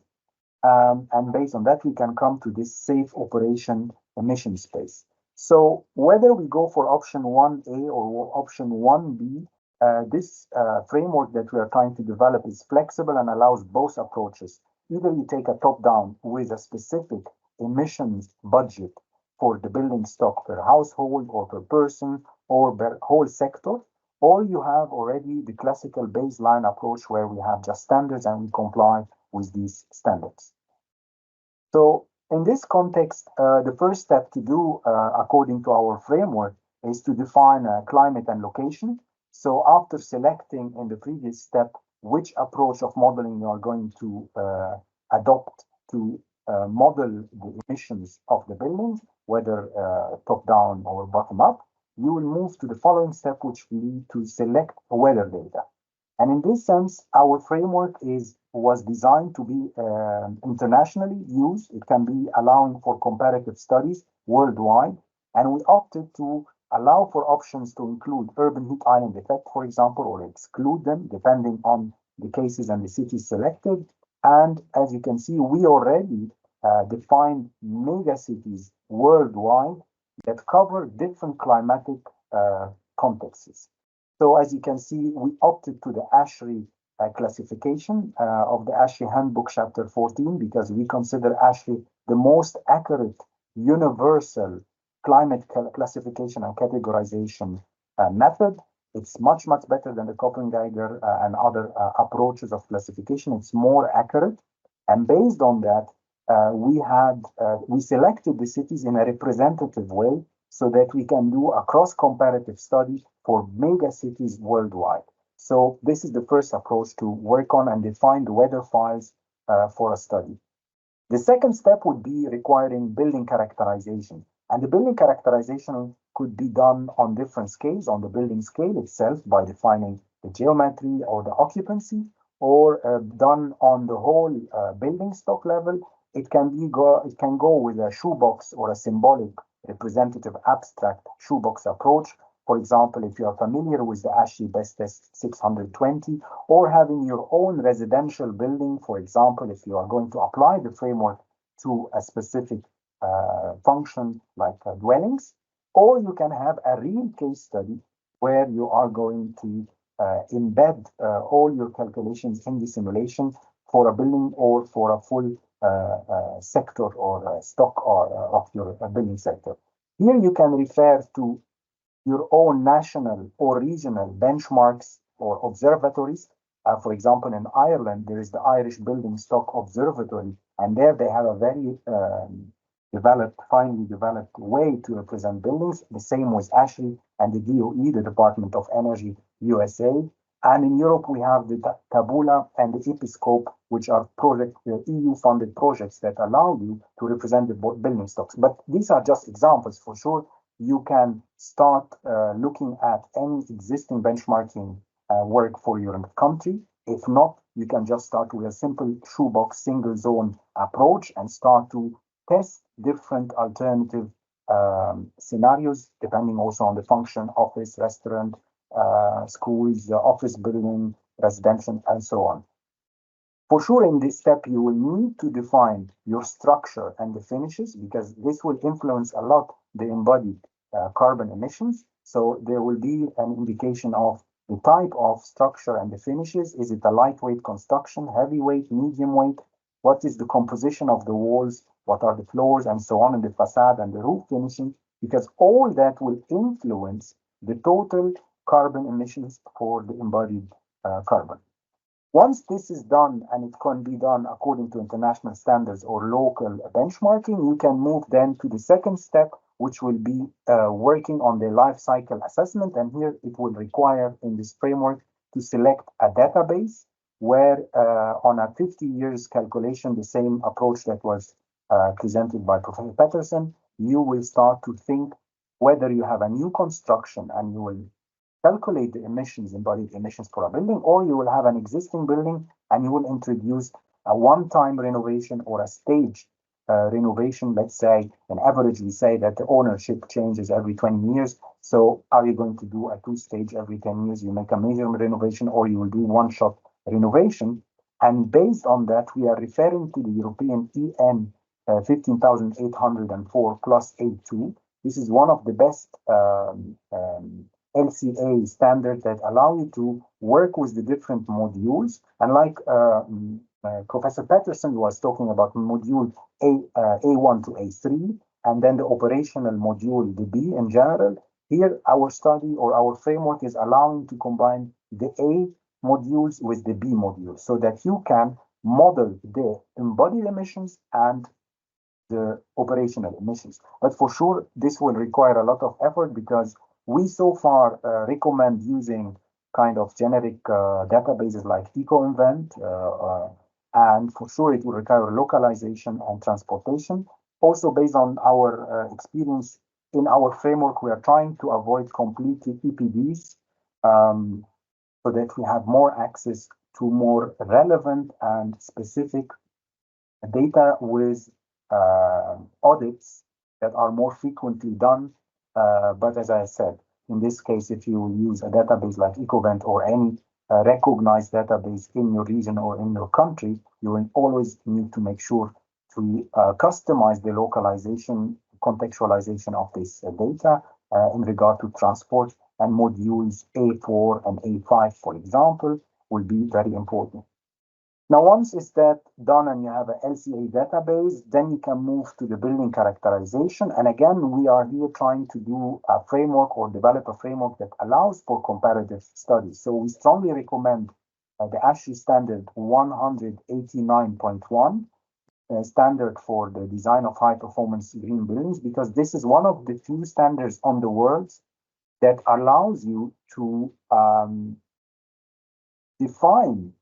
And based on that, we can come to this safe operation emission space. So whether we go for option 1A or option 1B, this framework that we are trying to develop is flexible and allows both approaches. Either you take a top-down with a specific emissions budget for the building stock per household or per person or per whole sector, or you have already the classical baseline approach where we have just standards and we comply with these standards. So in this context, the first step to do according to our framework is to define climate and location. So after selecting in the previous step which approach of modeling you are going to adopt to model the emissions of the buildings, whether top-down or bottom-up, you will move to the following step, which will lead to select weather data. And in this sense, our framework was designed to be internationally used. It can be allowing for comparative studies worldwide. And we opted to allow for options to include urban heat island effect, for example, or exclude them depending on the cases and the cities selected. And as you can see, we already defined megacities worldwide that cover different climatic contexts. So as you can see, we opted to the ASHRAE classification of the ASHRAE Handbook Chapter 14 because we consider ASHRAE the most accurate universal climate classification and categorization method. It's much, much better than the Copenhagen and other approaches of classification. It's more accurate. And based on that, we selected the cities in a representative way so that we can do a cross-comparative study for mega cities worldwide. So this is the first approach to work on and define the weather files for a study. The second step would be requiring building characterization. And the building characterization could be done on different scales, on the building scale itself by defining the geometry or the occupancy, or done on the whole building stock level. It can go with a shoebox or a symbolic representative abstract shoebox approach. For example, if you are familiar with the ASHRAE Best Test 620, or having your own residential building, for example, if you are going to apply the framework to a specific function like dwellings, or you can have a real case study where you are going to embed all your calculations in the simulation for a building or for a full sector or stock of your building sector. Here you can refer to your own national or regional benchmarks or observatories. For example, in Ireland, there is the Irish Building Stock Observatory, and there they have a very finely developed way to represent buildings. The same with ASHRAE and the DOE, the Department of Energy USA. And in Europe, we have the Tabula and the Episcope, which are EU-funded projects that allow you to represent the building stocks. But these are just examples. For sure, you can start looking at any existing benchmarking work for your country. If not, you can just start with a simple shoebox single zone approach and start to test different alternative scenarios, depending also on the function, office, restaurant, schools, office building, residential, and so on. For sure, in this step, you will need to define your structure and the finishes, because this will influence a lot the embodied carbon emissions. So there will be an indication of the type of structure and the finishes. Is it a lightweight construction, heavyweight, medium weight? What is the composition of the walls? What are the floors and so on, and the facade and the roof finishing? Because all that will influence the total carbon emissions for the embodied carbon. Once this is done, and it can be done according to international standards or local benchmarking, you can move then to the second step, which will be working on the life cycle assessment. And here it will require in this framework to select a database where on a 50 years calculation, the same approach that was presented by Professor Peterson, you will start to think whether you have a new construction and you will calculate the emissions, embodied emissions for a building, or you will have an existing building and you will introduce a one-time renovation or a stage renovation. Let's say, on average, we say that the ownership changes every 20 years. So are you going to do a two-stage every 10 years? You make a major renovation, or you will do one-shot renovation. And based on that, we are referring to the European EN 15804 plus 82. This is one of the best LCA standards that allow you to work with the different modules. And like Professor Peterson was talking about module A1 to A3, and then the operational module, the B in general. Here, our study or our framework is allowing to combine the A modules with the B modules so that you can model the embodied emissions and the operational emissions. But for sure, this will require a lot of effort, because we so far recommend using kind of generic databases like EcoInvent, and for sure it will require localization and transportation. Also, based on our experience in our framework, we are trying to avoid complete EPDs so that we have more access to more relevant and specific data with audits that are more frequently done. But as I said, in this case, if you use a database like EcoVent or any recognized database in your region or in your country, you will always need to make sure to customize the localization, contextualization of this data in regard to transport, and modules A4 and A5, for example, will be very important. Now, once is that done and you have an LCA database, then you can move to the building characterization. And again, we are here trying to do a framework or develop a framework that allows for comparative studies. So we strongly recommend the ASHI standard 189.1 standard for the design of high performance green buildings, because this is one of the few standards on the world that allows you to define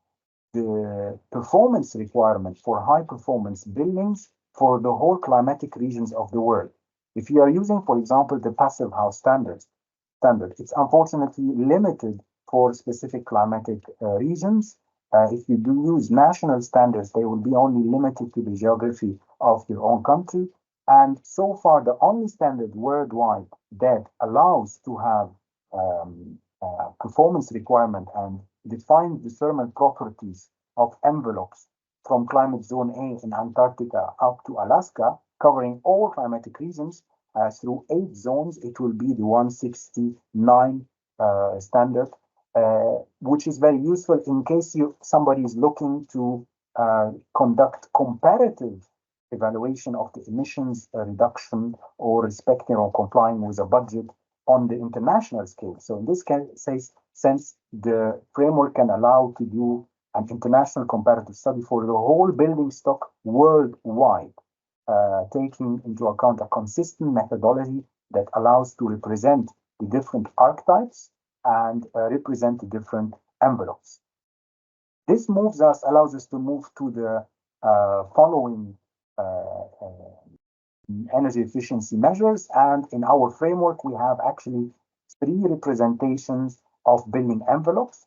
the performance requirement for high performance buildings for the whole climatic regions of the world. If you are using, for example, the passive house standard, it's unfortunately limited for specific climatic regions. If you do use national standards, they will be only limited to the geography of your own country. And so far, the only standard worldwide that allows to have performance requirement and define the thermal properties of envelopes from climate zone A in Antarctica up to Alaska, covering all climatic regions through 8 zones, it will be the 169 standard, which is very useful in case somebody is looking to conduct comparative evaluation of the emissions reduction or respecting or complying with a budget on the international scale. So in this case, since the framework can allow to do an international comparative study for the whole building stock worldwide, taking into account a consistent methodology that allows to represent the different archetypes and represent the different envelopes. This allows us to move to the following energy efficiency measures. And in our framework, we have actually 3 representations of building envelopes.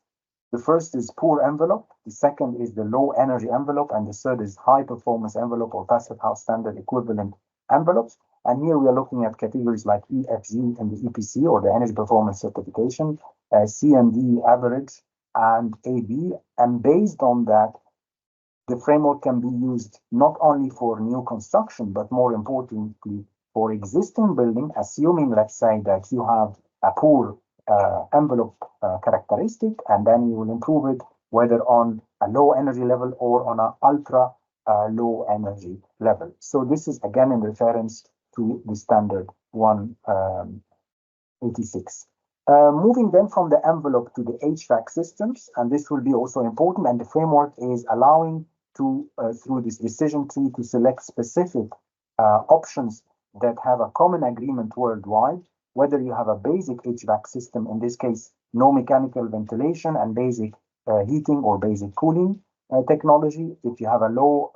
The first is poor envelope, the second is the low energy envelope, and the third is high performance envelope or passive house standard equivalent envelopes. And here we are looking at categories like EFG and the EPC or the energy performance certification, C and D average, and AB. And based on that, the framework can be used not only for new construction, but more importantly, for existing building, assuming, let's say, that you have a poor envelope characteristic, and then you will improve it whether on a low energy level or on an ultra low energy level. So this is again in reference to the standard 186. Moving then from the envelope to the HVAC systems, and this will be also important, and the framework is allowing to, through this decision tree, to select specific options that have a common agreement worldwide, whether you have a basic HVAC system, in this case, no mechanical ventilation and basic heating or basic cooling technology. If you have a low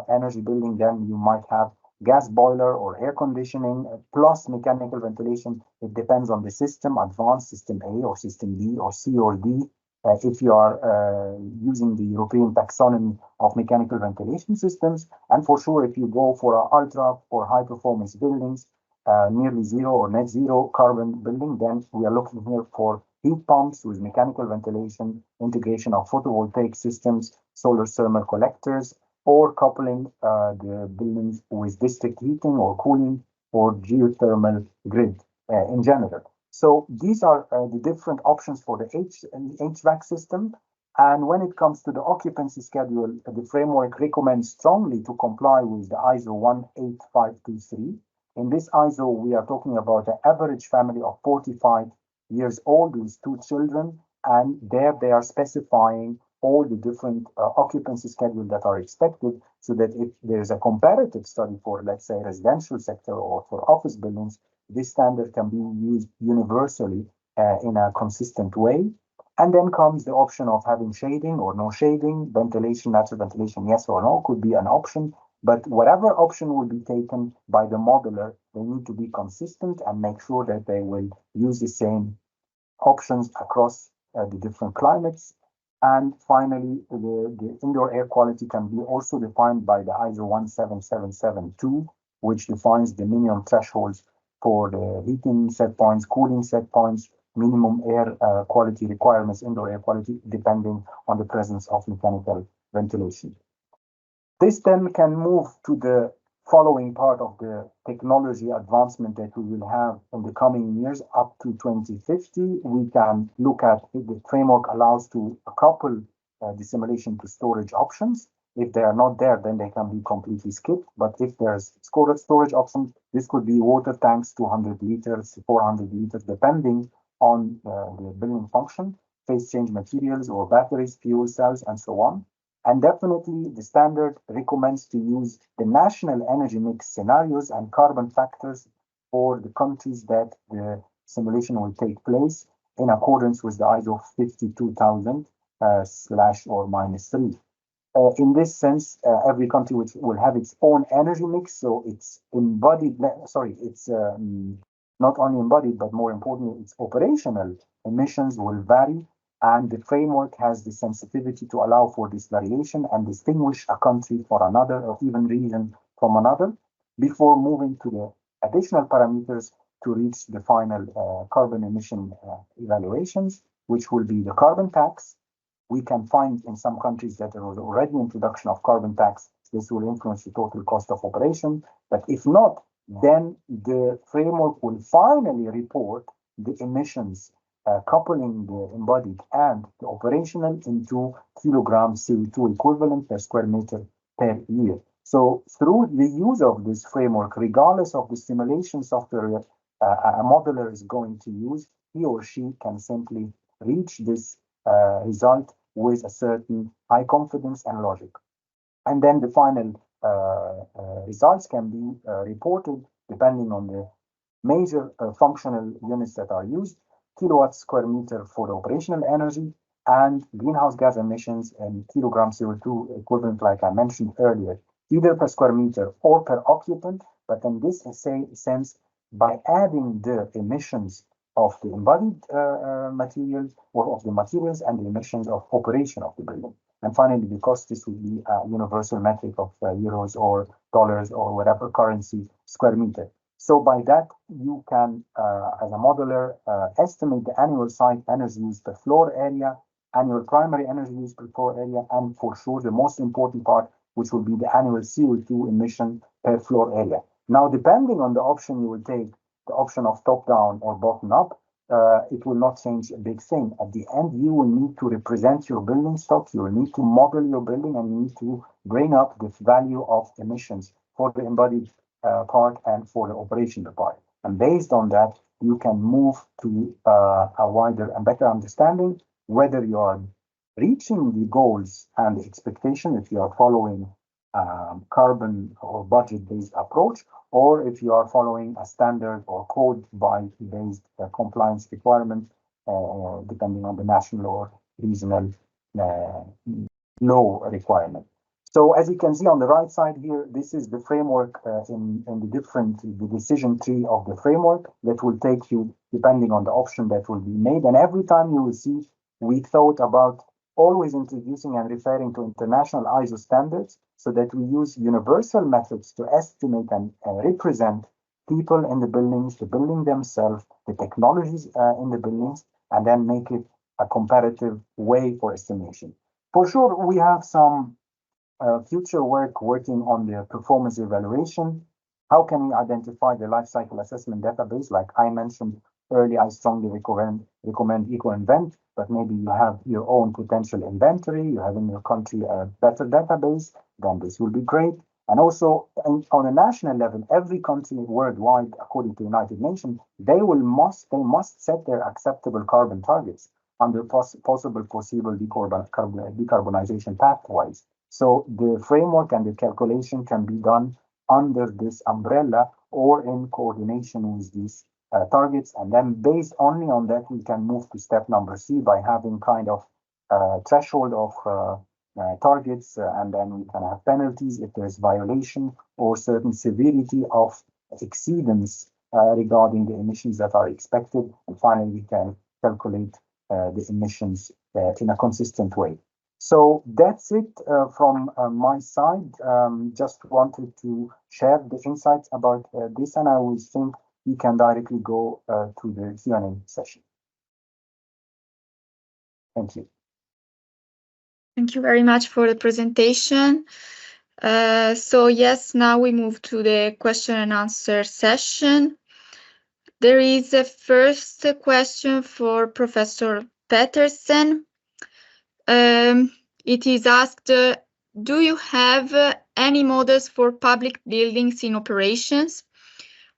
energy building, then you might have gas boiler or air conditioning plus mechanical ventilation. It depends on the system, advanced system A or system B or C or D. If you are using the European taxonomy of mechanical ventilation systems, and for sure, if you go for ultra or high performance buildings, nearly zero or net zero carbon building, then we are looking here for heat pumps with mechanical ventilation, integration of photovoltaic systems, solar thermal collectors, or coupling the buildings with district heating or cooling or geothermal grid in general. So these are the different options for the HVAC system. And when it comes to the occupancy schedule, the framework recommends strongly to comply with the ISO 18523. In this ISO, we are talking about an average family of 45 years old with 2 children, and there they are specifying all the different occupancy schedules that are expected, so that if there's a comparative study for, let's say, residential sector or for office buildings, this standard can be used universally in a consistent way. And then comes the option of having shading or no shading, ventilation, natural ventilation, yes or no, could be an option. But whatever option will be taken by the modeler, they need to be consistent and make sure that they will use the same options across the different climates. And finally, the indoor air quality can be also defined by the ISO 17772, which defines the minimum thresholds for the heating set points, cooling set points, minimum air quality requirements, indoor air quality, depending on the presence of mechanical ventilation. This then can move to the following part of the technology advancement that we will have in the coming years up to 2050. We can look at if the framework allows to couple the simulation to storage options. If they are not there, then they can be completely skipped. But if there's storage options, this could be water tanks, 200 liters, 400 liters, depending on the building function, phase change materials or batteries, fuel cells, and so on. And definitely the standard recommends to use the national energy mix scenarios and carbon factors for the countries that the simulation will take place in accordance with the ISO 52000 /-3. In this sense, every country will have its own energy mix, so it's embodied, it's not only embodied, but more importantly, its operational emissions will vary, and the framework has the sensitivity to allow for this variation and distinguish a country for another or even region from another before moving to the additional parameters to reach the final carbon emission evaluations, which will be the carbon tax. We can find in some countries that there was already introduction of carbon tax. This will influence the total cost of operation. But if not, then the framework will finally report the emissions coupling the embodied and the operational into kilograms CO2 equivalent per square meter per year. So through the use of this framework, regardless of the simulation software a modeler is going to use, he or she can simply reach this result with a certain high confidence and logic. And then the final results can be reported depending on the major functional units that are used, kilowatts square meter for the operational energy, and greenhouse gas emissions in kilogram CO2 equivalent, like I mentioned earlier, either per square meter or per occupant. But in this sense, by adding the emissions of the embodied materials or of the materials and the emissions of operation of the building. And finally, because this will be a universal metric of euros or dollars or whatever currency square meter. So by that, you can, as a modeler, estimate the annual site energy use per floor area, annual primary energy use per floor area, and for sure, the most important part, which will be the annual CO2 emission per floor area. Now, depending on the option you will take, the option of top-down or bottom-up, it will not change a big thing. At the end, you will need to represent your building stock, you will need to model your building, and you need to bring up the value of emissions for the embodied part and for the operational part. And based on that, you can move to a wider and better understanding whether you are reaching the goals and the expectation if you are following carbon or budget-based approach, or if you are following a standard or code-based compliance requirement, depending on the national or regional law requirement. So as you can see on the right side here, this is the framework in the decision tree of the framework that will take you depending on the option that will be made. And every time you will see, we thought about always introducing and referring to international ISO standards so that we use universal methods to estimate and represent people in the buildings, the building themselves, the technologies in the buildings, and then make it a comparative way for estimation. For sure, we have some future working on the performance evaluation. How can we identify the life cycle assessment database? Like I mentioned earlier, I strongly recommend EcoInvent, but maybe you have your own potential inventory, you have in your country a better database, then this will be great. And also on a national level, every country worldwide, according to the United Nations, they must set their acceptable carbon targets under possible foreseeable decarbonization pathways. So the framework and the calculation can be done under this umbrella or in coordination with these targets. And then based only on that, we can move to step number C by having kind of threshold of targets, and then we can have penalties if there's violation or certain severity of exceedance regarding the emissions that are expected. And finally, we can calculate the emissions in a consistent way. So that's it from my side. Just wanted to share the insights about this, and I will think we can directly go to the Q&A session. Thank you. Thank you very much for the presentation. So yes, now we move to the question and answer session. There is a first question for Professor Petersen. It is asked, do you have any models for public buildings in operations?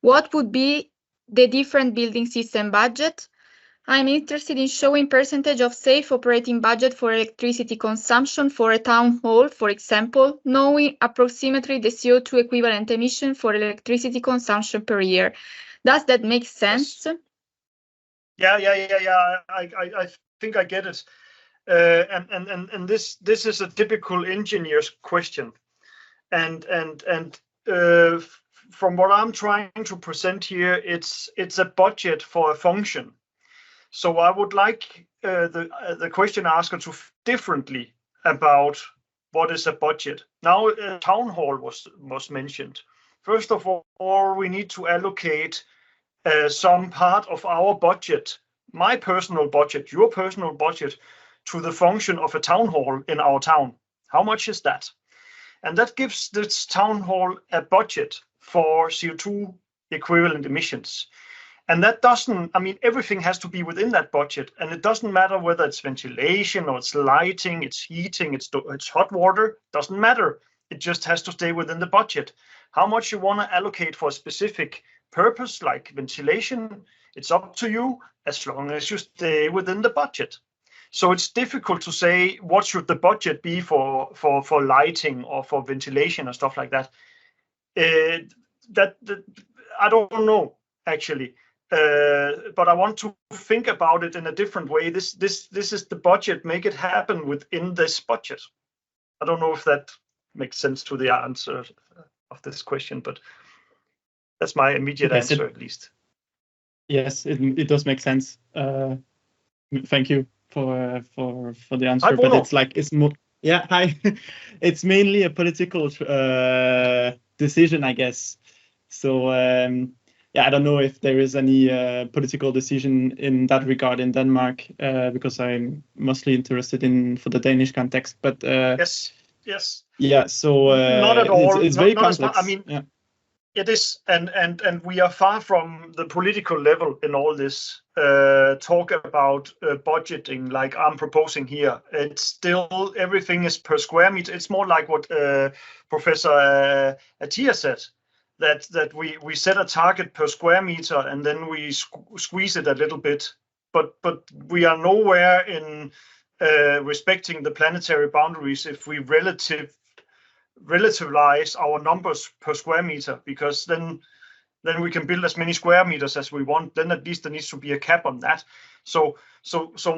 What would be the different building system budget? I'm interested in showing percentage of safe operating budget for electricity consumption for a town hall, for example, knowing approximately the CO2 equivalent emission for electricity consumption per year. Does that make sense? Yes. Yeah. I think I get it. And this is a typical engineer's question. And from what I'm trying to present here, it's a budget for a function. So I would like the question asker to differently about what is a budget. Now, a town hall was mentioned. First of all, we need to allocate some part of our budget, my personal budget, your personal budget, to the function of a town hall in our town. How much is that? And that gives this town hall a budget for CO2 equivalent emissions. And that doesn't, I mean, everything has to be within that budget. And it doesn't matter whether it's ventilation or it's lighting, it's heating, it's hot water, doesn't matter. It just has to stay within the budget. How much you want to allocate for a specific purpose, like ventilation, it's up to you as long as you stay within the budget. So it's difficult to say what should the budget be for lighting or for ventilation or stuff like that. I don't know actually, but I want to think about it in a different way. This is the budget. Make it happen within this budget. I don't know if that makes sense to the answer of this question, but that's my immediate answer at least. Yes, it does make sense. Thank you for the answer. Hi, but it's like it's more. Yeah, hi. It's mainly a political decision, I guess. So yeah, I don't know if there is any political decision in that regard in Denmark, because I'm mostly interested in for the Danish context. But yes. Yeah, so not at all. It's very complex. I mean, yeah. It is, and we are far from the political level in all this. Talk about budgeting, like I'm proposing here. It's still everything is per square meter. It's more like what Professor Attia said, that we set a target per square meter and then we squeeze it a little bit, but we are nowhere in respecting the planetary boundaries if we relativize our numbers per square meter, because then we can build as many square meters as we want. Then at least there needs to be a cap on that. So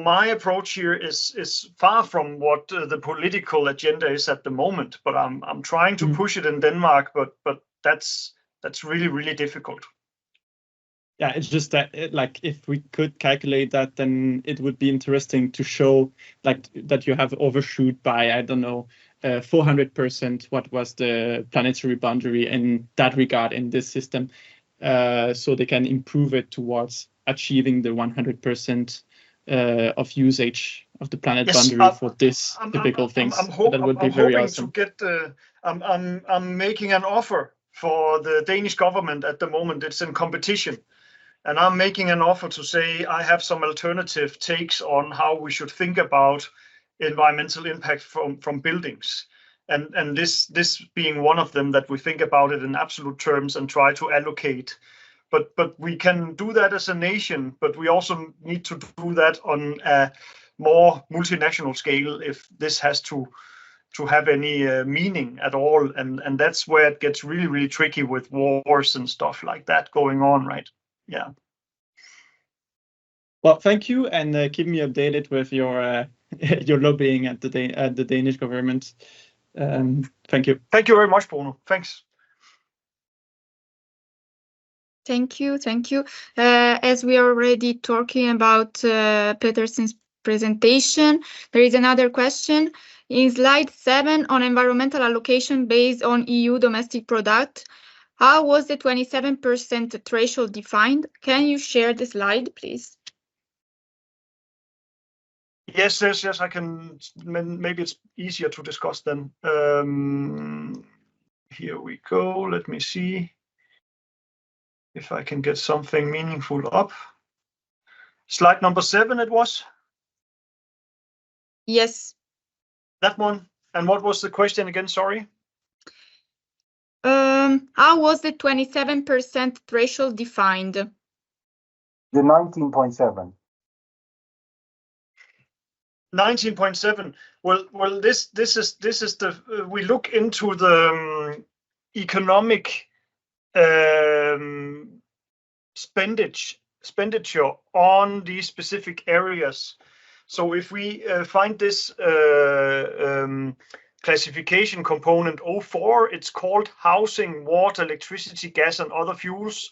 my approach here is far from what the political agenda is at the moment, but I'm trying to push it in Denmark, but that's really difficult. Yeah, it's just that like if we could calculate that, then it would be interesting to show like that you have overshoot by, I don't know, 400% what was the planetary boundary in that regard in this system, so they can improve it towards achieving the 100% of usage of the planet boundary for this typical things. That would be very awesome. I'm making an offer for the Danish government at the moment. It's in competition. And I'm making an offer to say I have some alternative takes on how we should think about environmental impact from buildings, and this being one of them, that we think about it in absolute terms and try to allocate. But we can do that as a nation, but we also need to do that on a more multinational scale if this has to have any meaning at all, and that's where it gets really tricky with wars and stuff like that going on, right? Yeah. Well, thank you, and keep me updated with your your lobbying at the Danish government. Thank you. Thank you very much, Bruno. Thanks. Thank you. As we are already talking about Petersen's presentation, there is another question. In slide 7 on environmental allocation based on EU domestic product, how was the 27% threshold defined? Can you share the slide, please? Yes, I can. Maybe it's easier to discuss then. Here we go. Let me see if I can get something meaningful up. Slide number 7 it was? Yes. That one. And what was the question again? Sorry. How was the 27% threshold defined? The 19.7. 19.7. Well, this is the we look into the economic expenditure on these specific areas. So if we find this classification component 04, it's called housing, water, electricity, gas, and other fuels,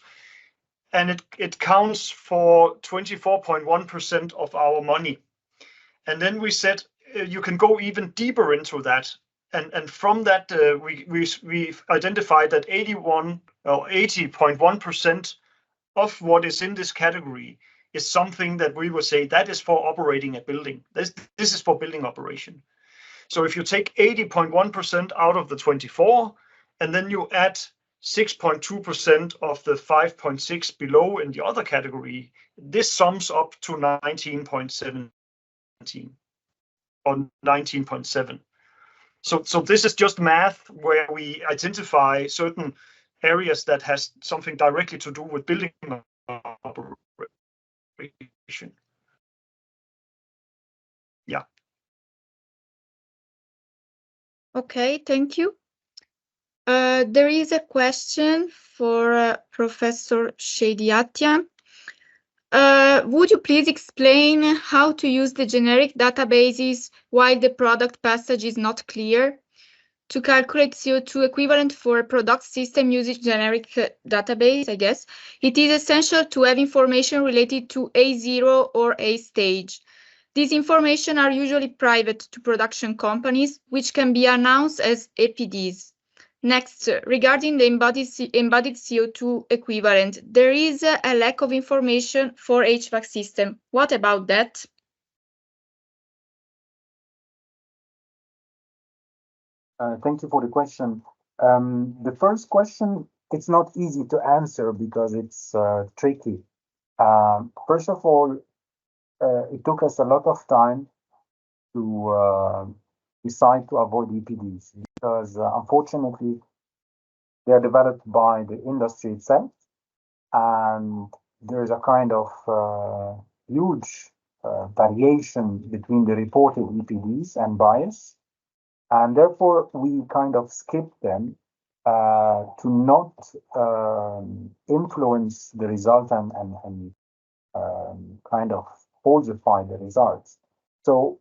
and it counts for 24.1% of our money. And then we said you can go even deeper into that, and from that we've identified that 80.1% of what is in this category is something that we will say that is for operating a building. This is for building operation. So if you take 80.1% out of the 24, and then you add 6.2% of the 5.6 below in the other category, this sums up to 19.7. Or 19.7. So this is just math where we identify certain areas that has something directly to do with building operation. Yeah. Okay, thank you. There is a question for Professor Shediatia. Would you please explain how to use the generic databases while the product passage is not clear? to calculate CO2 equivalent for a product system using generic database, I guess, it is essential to have information related to A0 or A stage. These information are usually private to production companies, which can be announced as EPDs. Next, regarding the embodied CO2 equivalent, there is a lack of information for HVAC system. What about that? Thank you for the question. The first question, it's not easy to answer because it's tricky. First of all, it took us a lot of time to decide to avoid EPDs because unfortunately they are developed by the industry itself, and there's a kind of huge variation between the reported EPDs and bias. And therefore, we kind of skipped them to not influence the result and kind of falsify the results. So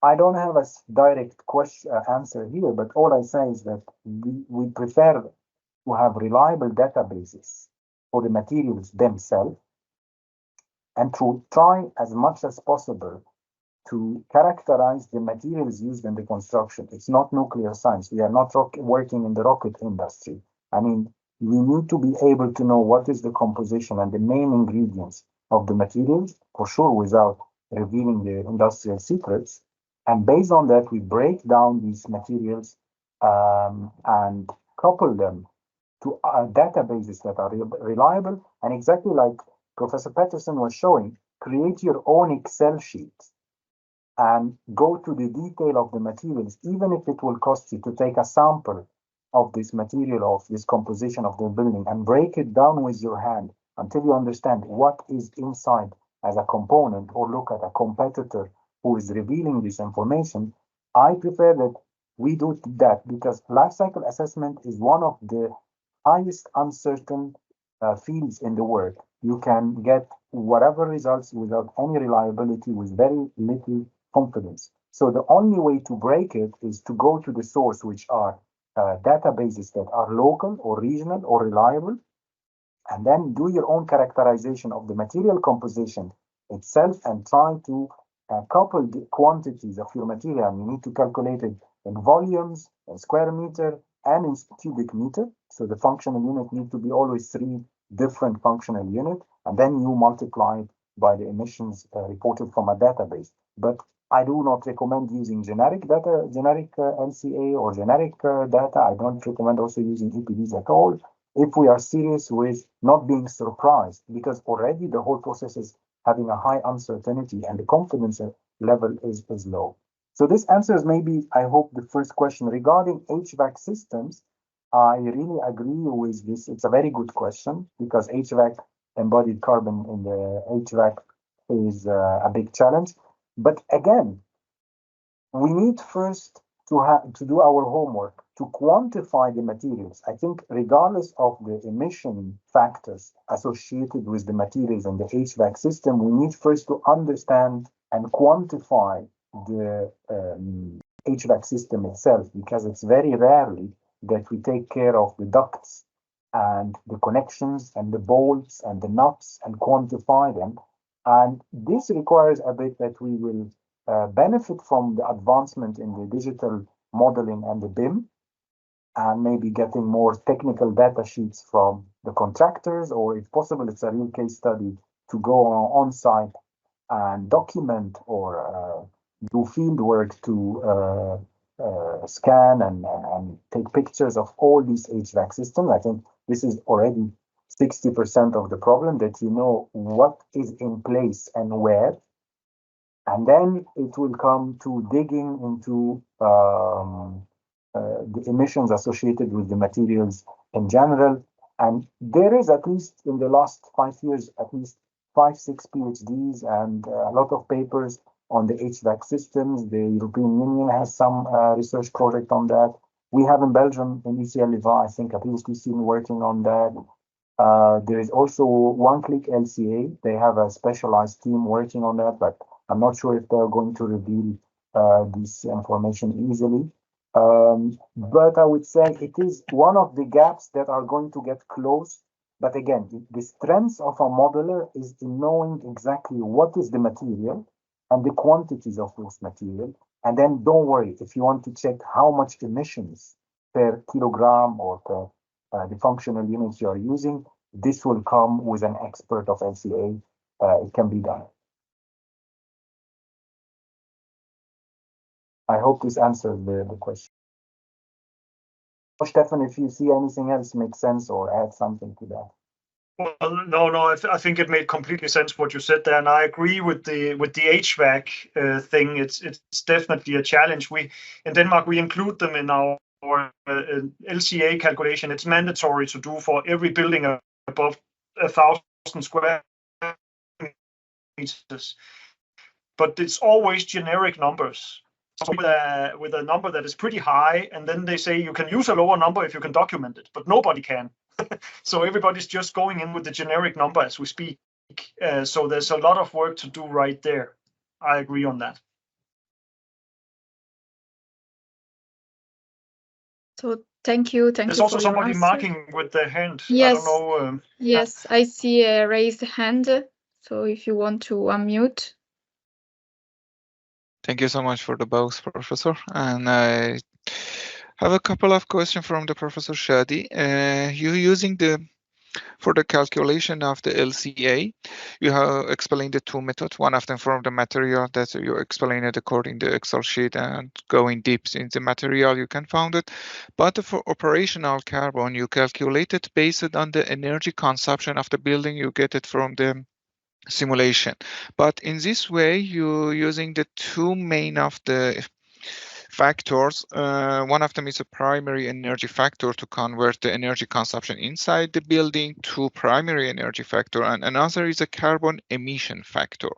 I don't have a direct answer here, but all I say is that we prefer to have reliable databases for the materials themselves and to try as much as possible to characterize the materials used in the construction. It's not nuclear science. We are not working in the rocket industry. I mean, we need to be able to know what is the composition and the main ingredients of the materials, for sure, without revealing the industrial secrets. And based on that, we break down these materials and couple them to databases that are reliable. And exactly like Professor Patterson was showing, create your own Excel sheet and go to the detail of the materials, even if it will cost you to take a sample of this material, of this composition of the building, and break it down with your hand until you understand what is inside as a component, or look at a competitor who is revealing this information. I prefer that we do that because life cycle assessment is one of the highest uncertain fields in the world. You can get whatever results without any reliability, with very little confidence. So the only way to break it is to go to the source, which are databases that are local or regional or reliable, and then do your own characterization of the material composition itself and try to couple the quantities of your material. You need to calculate it in volumes, in square meter, and in cubic meter. So the functional unit need to be always 3 different functional units, and then you multiply it by the emissions reported from a database. But I do not recommend using generic data, generic LCA or generic data. I don't recommend also using EPDs at all if we are serious with not being surprised, because already the whole process is having a high uncertainty and the confidence level is low. So this answers maybe, I hope, the first question. Regarding HVAC systems, I really agree with this. It's a very good question because HVAC, embodied carbon in the HVAC, is a big challenge. But again, we need first to do our homework, to quantify the materials. I think regardless of the emission factors associated with the materials in the HVAC system, we need first to understand and quantify the HVAC system itself, because it's very rarely that we take care of the ducts and the connections and the bolts and the nuts and quantify them. And this requires a bit that we will benefit from the advancement in the digital modeling and the BIM, and maybe getting more technical data sheets from the contractors, or if possible, it's a real case study to go on site and document or do field work to scan and take pictures of all these HVAC systems. I think this is already 60% of the problem, that you know what is in place and where. And then it will come to digging into the emissions associated with the materials in general. And there is, at least in the last 5 years, at least 5-6 PhDs and a lot of papers on the HVAC systems. The European Union has some research project on that. We have in Belgium, in ECL Louvain, I think a PhD student working on that. There is also one-click LCA. They have a specialized team working on that, but I'm not sure if they're going to reveal this information easily. But I would say it is one of the gaps that are going to get closed. But again, the strength of a modeler is in knowing exactly what is the material and the quantities of those material. And then don't worry, if you want to check how much emissions per kilogram or per the functional units you are using, this will come with an expert of LCA. It can be done. I hope this answers the question. Stefan, if you see anything else make sense or add something to that. Well, no, I think it made completely sense what you said there, and I agree with the HVAC thing. It's definitely a challenge. We in Denmark we include them in our LCA calculation. It's mandatory to do for every building above 1,000 square meters, but it's always generic numbers. So with a number that is pretty high, and then they say you can use a lower number if you can document it, but nobody can. So everybody's just going in with the generic number as we speak. So there's a lot of work to do right there. I agree on that. So thank you. There's also somebody marking with their hand. Yes. I don't know. Yes, I see a raised hand. So if you want to unmute. Thank you so much for the both, Professor. And I have a couple of questions from the Professor Shadi. You're using for the calculation of the LCA, you have explained the two methods, one of them from the material that you explained it according to the Excel sheet and going deep in the material you can find it. But for operational carbon, you calculate it based on the energy consumption of the building, you get it from the simulation. But in this way, you're using the two main of the factors. One of them is a primary energy factor to convert the energy consumption inside the building to primary energy factor, and another is a carbon emission factor.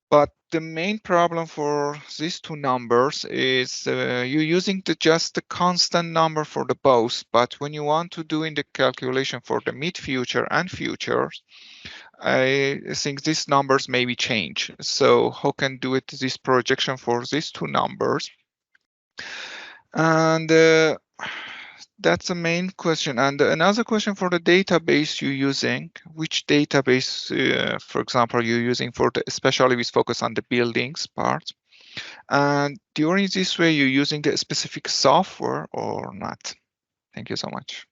But the main problem for these two numbers is you're using just the constant number for the both, but when you want to do in the calculation for the mid-future and futures, I think these numbers maybe change. So how can do it this projection for these two numbers? And that's the main question. And another question for the database you're using, which database, for example, you're using for the, especially with focus on the buildings part. And during this way, you're using the specific software or not? Thank you so much.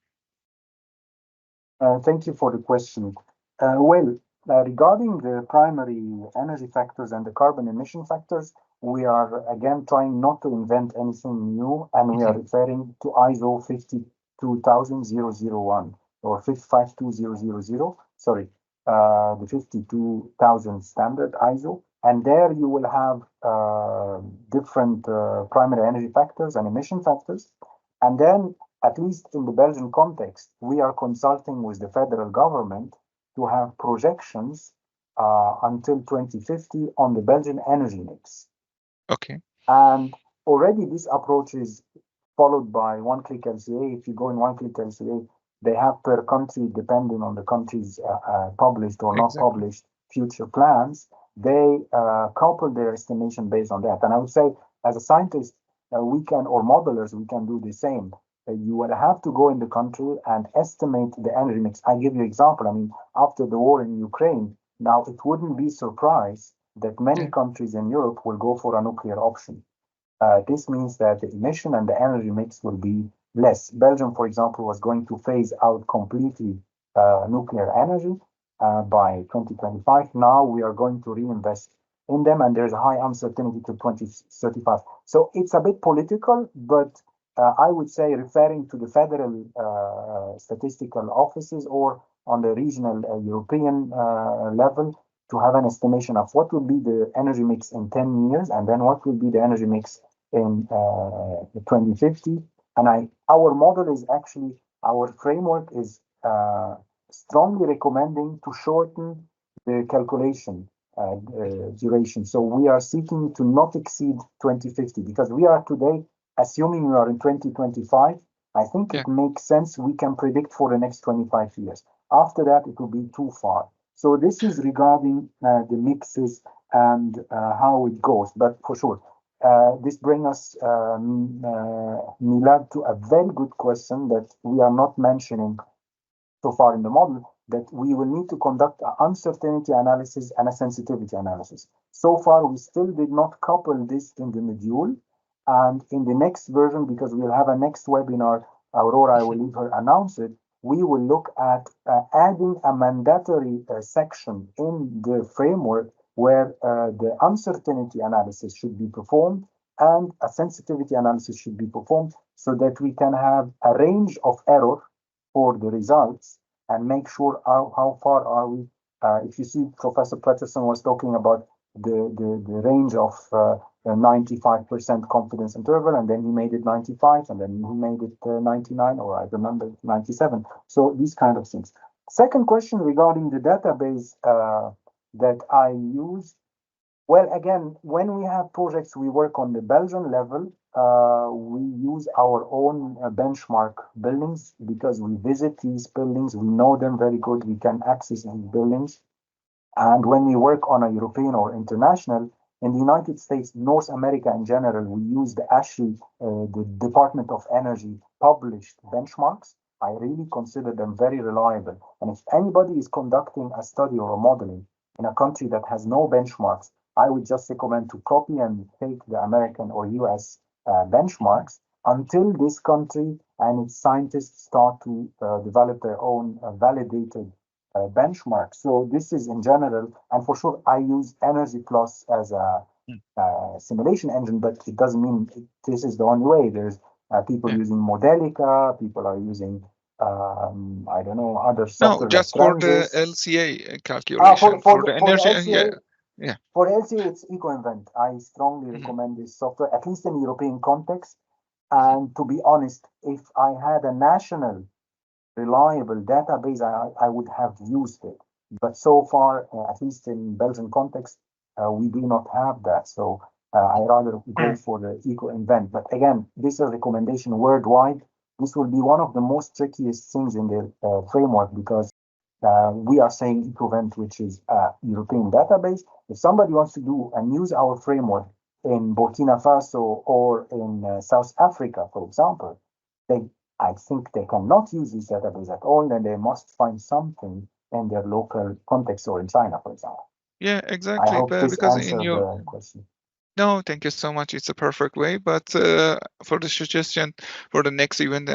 Thank you for the question. Regarding the primary energy factors and the carbon emission factors, we are again trying not to invent anything new, and we are referring to ISO 52001 or 52000. Sorry, the 52,000 standard ISO, and there you will have different primary energy factors and emission factors, and then at least in the Belgian context, we are consulting with the federal government to have projections until 2050 on the Belgian energy mix. Okay. And already this approach is followed by One-Click LCA. If you go in One-Click LCA, they have per country, depending on the country's published or not published future plans, they couple their estimation based on that. And I would say, as a scientist, we can, or modelers, we can do the same. You will have to go in the country and estimate the energy mix. I give you an example. I mean, after the war in Ukraine, now it wouldn't be surprised that many countries in Europe will go for a nuclear option. This means that the emission and the energy mix will be less. Belgium, for example, was going to phase out completely nuclear energy by 2025. Now we are going to reinvest in them, and there's a high uncertainty to 2035. So it's a bit political, but I would say referring to the federal statistical offices or on the regional European level to have an estimation of what will be the energy mix in 10 years and then what will be the energy mix in 2050. And our model is actually, our framework is strongly recommending to shorten the calculation duration. So we are seeking to not exceed 2050 because we are today assuming we are in 2025, I think it makes sense we can predict for the next 25 years. After that, it will be too far. So this is regarding the mixes and how it goes. But for sure, this brings us, Milad, to a very good question that we are not mentioning so far in the model, that we will need to conduct an uncertainty analysis and a sensitivity analysis. So far, we still did not couple this in the module. And in the next version, because we'll have a next webinar, Aurora, I will leave her announce it, we will look at adding a mandatory section in the framework where the uncertainty analysis should be performed and a sensitivity analysis should be performed, so that we can have a range of error for the results and make sure how far are we. If you see, Professor Peterson was talking about the range of 95% confidence interval, and then he made it 95, and then he made it 99, or I remember 97. So these kind of things. Second question regarding the database that I use. Well, again, when we have projects, we work on the Belgian level. We use our own benchmark buildings because we visit these buildings. We know them very good. We can access these buildings. And when we work on a European or international, in the United States, North America in general, we use the ASHI, the Department of Energy published benchmarks. I really consider them very reliable. And if anybody is conducting a study or a modeling in a country that has no benchmarks, I would just recommend to copy and take the American or US benchmarks until this country and its scientists start to develop their own validated benchmark. So this is in general, and for sure I use Energy Plus as a simulation engine, but it doesn't mean this is the only way. There's people using Modelica, people are using I don't know, other software. No, just for the LCA calculation for the energy. LCA, for LCA, it's EcoInvent. I strongly recommend this software, at least in European context. And to be honest, if I had a national reliable database, I would have used it. But so far, at least in Belgian context, we do not have that. So I rather go for the EcoInvent. But again, this is a recommendation worldwide. This will be one of the most trickiest things in the framework, because we are saying EcoInvent, which is a European database. If somebody wants to do and use our framework in Burkina Faso or in South Africa, for example, I think they cannot use this database at all, and they must find something in their local context, or in China, for example. Yeah, exactly. I hope this because answered in your the question. No, thank you so much. It's a perfect way. But for the suggestion for the next event,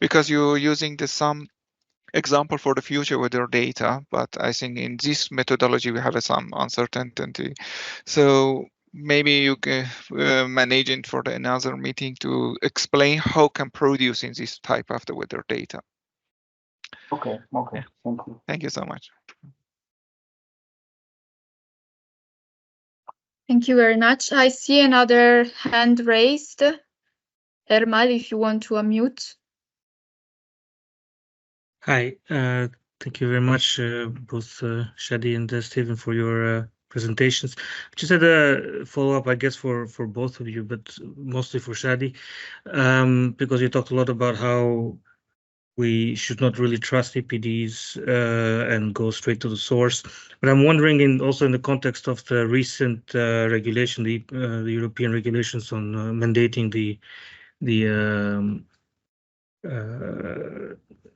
because you're using the some example for the future with your data, but I think in this methodology we have some uncertainty. So maybe you can manage it for another meeting to explain how can produce in this type of the weather data. Okay. Yeah. Thank you. Thank you so much. Thank you very much. I see another hand raised. Ermal, if you want to unmute. Hi, thank you very much, both Shadi and Stephen, for your presentations. Just had a follow-up, I guess, for both of you, but mostly for Shadi, because you talked a lot about how we should not really trust EPDs and go straight to the source. But I'm wondering, also in the context of the recent regulation, the European regulations on mandating the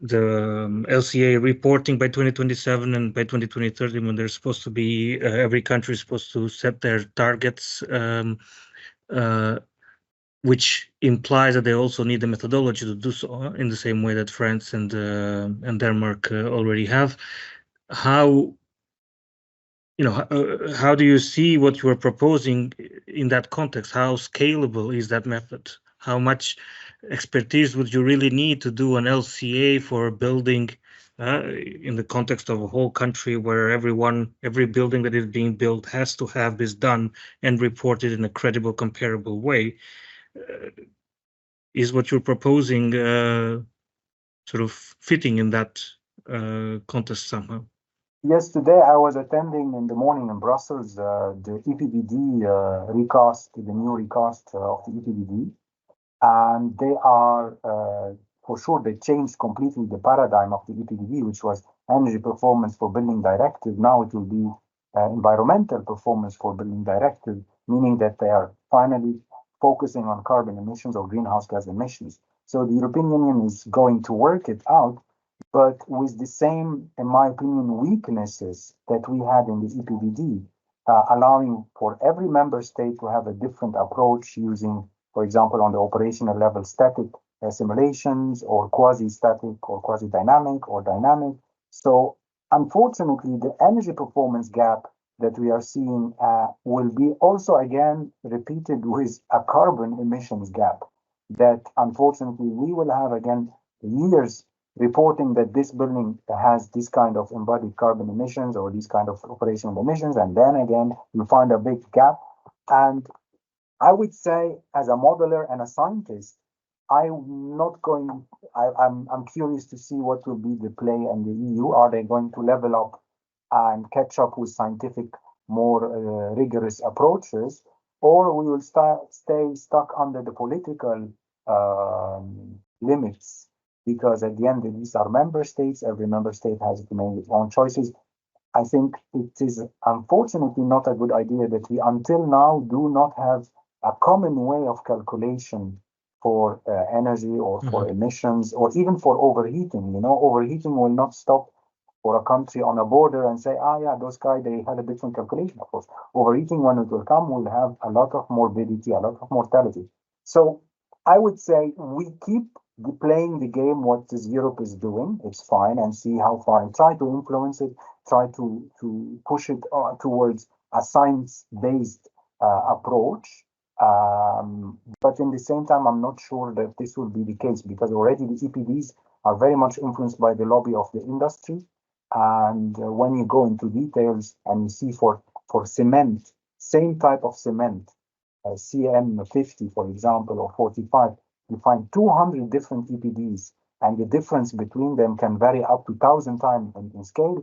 LCA reporting by 2027 and by 2030, when they're supposed to be, every country is supposed to set their targets, which implies that they also need the methodology to do so in the same way that France and Denmark already have. How do you see what you are proposing in that context? How scalable is that method? How much expertise would you really need to do an LCA for a building in the context of a whole country, where every building that is being built has to have this done and reported in a credible, comparable way? Is what you're proposing sort of fitting in that context somehow? Yes, today I was attending in the morning in Brussels the EPBD recast, the new recast of the EPBD. And they are, for sure, they changed completely the paradigm of the EPBD, which was energy performance for building directive. Now it will be environmental performance for building directive, meaning that they are finally focusing on carbon emissions or greenhouse gas emissions. So the European Union is going to work it out, but with the same, in my opinion, weaknesses that we had in the EPBD, allowing for every member state to have a different approach using, for example, on the operational level, static simulations or quasi-static or quasi-dynamic or dynamic. So unfortunately, the energy performance gap that we are seeing will be also again repeated with a carbon emissions gap that unfortunately we will have again years reporting that this building has this kind of embodied carbon emissions or these kind of operational emissions, and then again you find a big gap. And I would say, as a modeler and a scientist, I'm curious to see what will be the play in the EU. Are they going to level up and catch up with scientific, more rigorous approaches, or we will stay stuck under the political limits? Because at the end, these are member states. Every member state has to make its own choices. I think it is unfortunately not a good idea that we until now do not have a common way of calculation for energy or for emissions or even for overheating. You know, overheating will not stop for a country on a border and say, yeah, those guys, they had a different calculation. Of course, overheating, when it will come, will have a lot of morbidity, a lot of mortality. So I would say we keep playing the game what this Europe is doing. It's fine, and see how far and try to influence it, try to push it towards a science-based approach. But in the same time, I'm not sure that this will be the case, because already the EPDs are very much influenced by the lobby of the industry. And when you go into details and you see for cement, same type of cement, CM50, for example, or 45, you find 200 different EPDs, and the difference between them can vary up to 1,000 times in scale.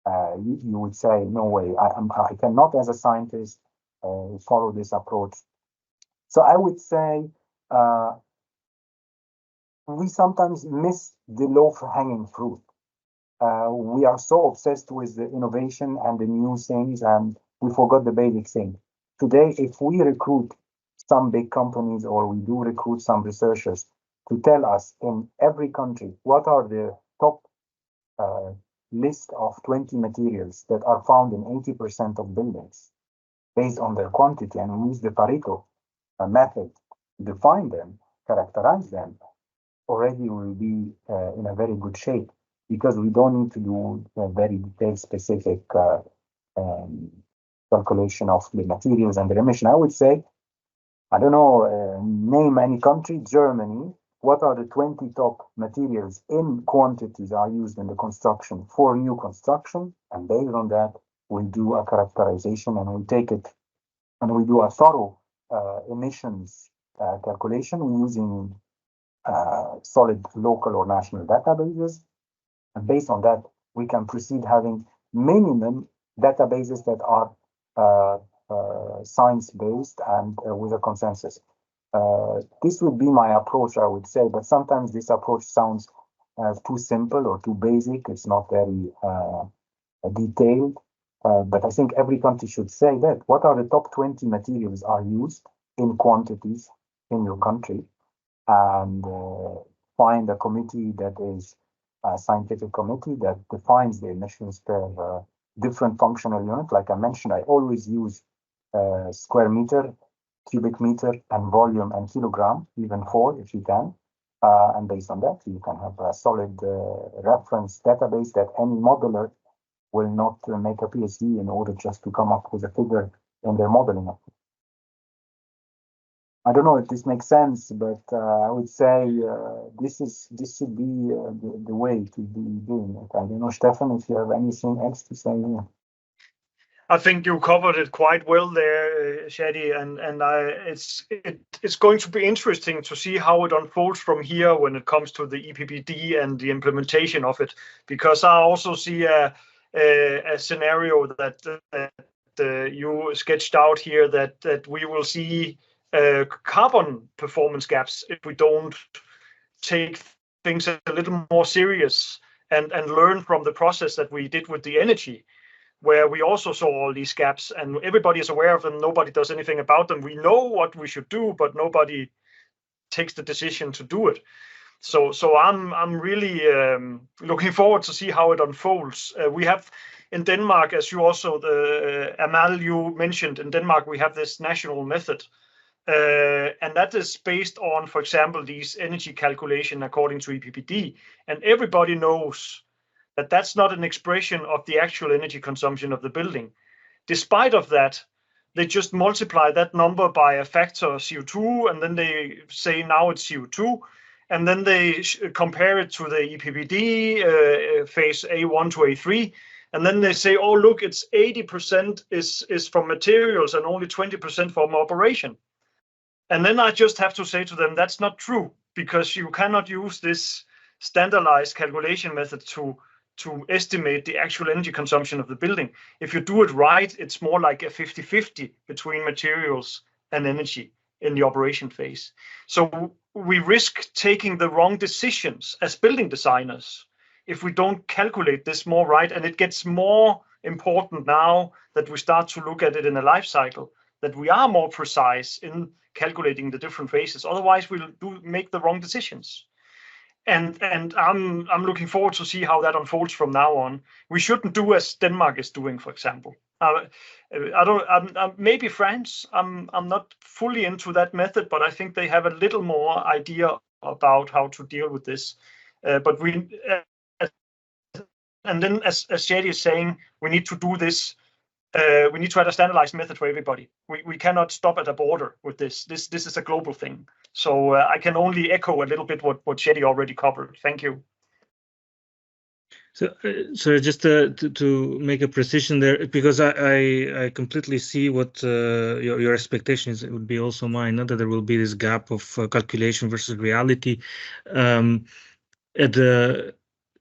You would say, no way, I cannot, as a scientist, follow this approach. So I would say we sometimes miss the low-hanging fruit. We are so obsessed with the innovation and the new things, and we forgot the basic thing. Today, if we recruit some big companies or we do recruit some researchers to tell us in every country what are the top list of 20 materials that are found in 80% of buildings based on their quantity, and we use the Pareto method to define them, characterize them, already will be in a very good shape, because we don't need to do a very detailed, specific calculation of the materials and the emission. I would say, I don't know, name any country, Germany, what are the 20 top materials in quantities are used in the construction for new construction, and based on that, we do a characterization and we take it and we do a thorough emissions calculation using solid local or national databases. And based on that, we can proceed having minimum databases that are science-based and with a consensus. This would be my approach, I would say, but sometimes this approach sounds too simple or too basic. It's not very detailed, but I think every country should say that. What are the top 20 materials are used in quantities in your country, and find a committee that is a scientific committee that defines the emissions per different functional unit. Like I mentioned, I always use square meter, cubic meter, and volume and kilogram, even 4 if you can. And based on that, you can have a solid reference database that any modeler will not make a PhD in order just to come up with a figure in their modeling. I don't know if this makes sense, but I would say this should be the way to be doing it. I don't know, Stefan, if you have anything else to say here. I think you covered it quite well there, Shadi, and it's going to be interesting to see how it unfolds from here when it comes to the EPBD and the implementation of it, because I also see a scenario that you sketched out here that we will see carbon performance gaps if we don't take things a little more serious and learn from the process that we did with the energy. where we also saw all these gaps, and everybody is aware of them. Nobody does anything about them. We know what we should do, but nobody takes the decision to do it. So I'm really looking forward to see how it unfolds. We have in Denmark, as you also Amal, you mentioned, in Denmark we have this national method, and that is based on, for example, these energy calculation according to EPBD, and everybody knows that that's not an expression of the actual energy consumption of the building. Despite of that, they just multiply that number by a factor of CO2, and then they say now it's CO2, and then they compare it to the EPBD phase A1 to A3, and then they say, oh, look, it's 80% is from materials and only 20% from operation. And then I just have to say to them, that's not true, because you cannot use this standardized calculation method to estimate the actual energy consumption of the building. If you do it right, it's more like a 50-50 between materials and energy in the operation phase. So we risk taking the wrong decisions as building designers if we don't calculate this more right. And it gets more important now that we start to look at it in a life cycle, that we are more precise in calculating the different phases. Otherwise, we'll make the wrong decisions. And I'm looking forward to see how that unfolds from now on. We shouldn't do as Denmark is doing, for example. Maybe France. I'm not fully into that method, but I think they have a little more idea about how to deal with this. But we, and then as Shadi is saying, we need to do this. We need to have a standardized method for everybody. We cannot stop at a border with this. This is a global thing. So I can only echo a little bit what Shadi already covered. Thank you. So just to make a precision there, because I completely see what your expectation is. It would be also mine, not that there will be this gap of calculation versus reality.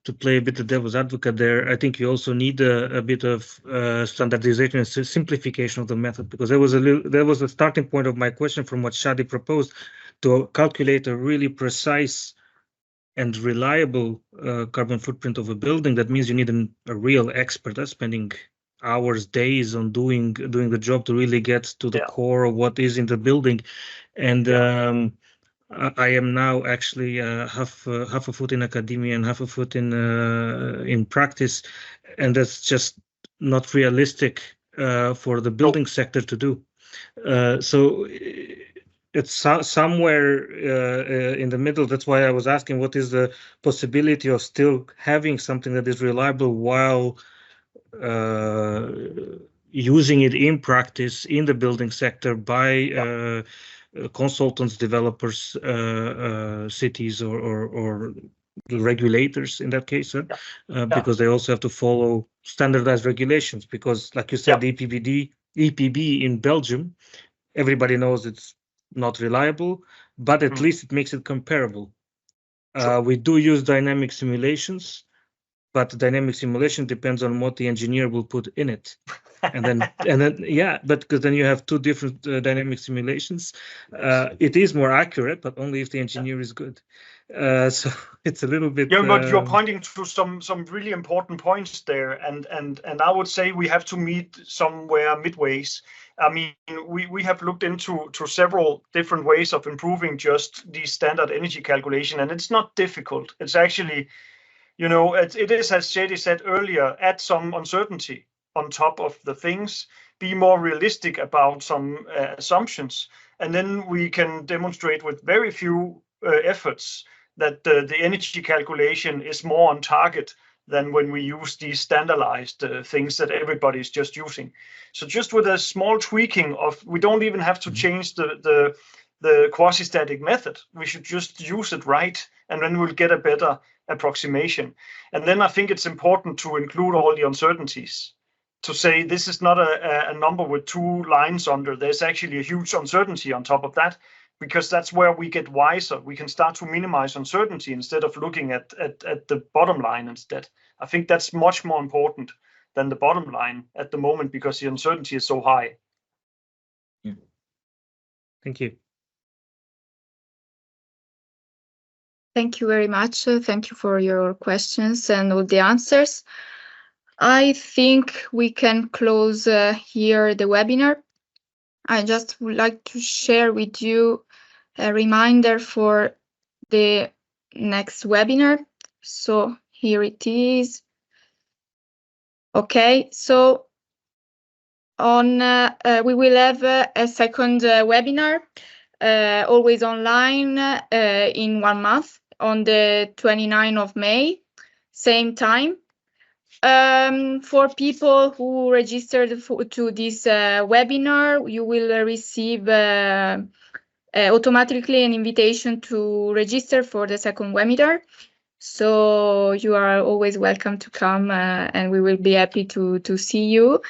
To play a bit of devil's advocate there, I think you also need a bit of standardization and simplification of the method, because there was a starting point of my question from what Shadi proposed, to calculate a really precise and reliable carbon footprint of a building. That means you need a real expert that's spending hours, days on doing the job to really get to the core of what is in the building. And I am now actually half a foot in academia and half a foot in practice, and that's just not realistic for the building sector to do. So it's somewhere in the middle. That's why I was asking, what is the possibility of still having something that is reliable while using it in practice in the building sector by consultants, developers, cities, or the regulators in that case, because they also have to follow standardized regulations. Because, like you said, the EPB in Belgium, everybody knows it's not reliable, but at least it makes it comparable. We do use dynamic simulations, but dynamic simulation depends on what the engineer will put in it. and then but because then you have two different dynamic simulations. It is more accurate, but only if the engineer is good. So it's a little bit but you're pointing to some really important points there, and I would say we have to meet somewhere midways. I mean, we have looked into several different ways of improving just the standard energy calculation, and it's not difficult. It's actually, it is, as Shadi said earlier, add some uncertainty on top of the things, be more realistic about some assumptions, and then we can demonstrate with very few efforts that the energy calculation is more on target than when we use these standardized things that everybody is just using. So just with a small tweaking of, we don't even have to change the quasi-static method. We should just use it right, and then we'll get a better approximation. And then I think it's important to include all the uncertainties, to say this is not a number with two lines under. There's actually a huge uncertainty on top of that, because that's where we get wiser. We can start to minimize uncertainty instead of looking at the bottom line instead. I think that's much more important than the bottom line at the moment, because the uncertainty is so high. Thank you. Thank you very much. Thank you for your questions and all the answers. I think we can close here the webinar. I just would like to share with you a reminder for the next webinar. So here it is. Okay, so on we will have a second webinar, always online, in 1 month, on the 29th of May, same time. For people who registered to this webinar, you will receive automatically an invitation to register for the second webinar. So you are always welcome to come, and we will be happy to see you.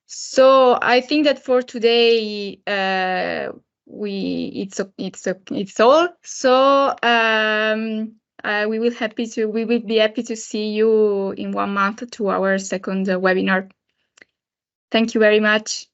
So I think that for today it's all. So we will be happy to see you in 1 month to our second webinar. Thank you very much.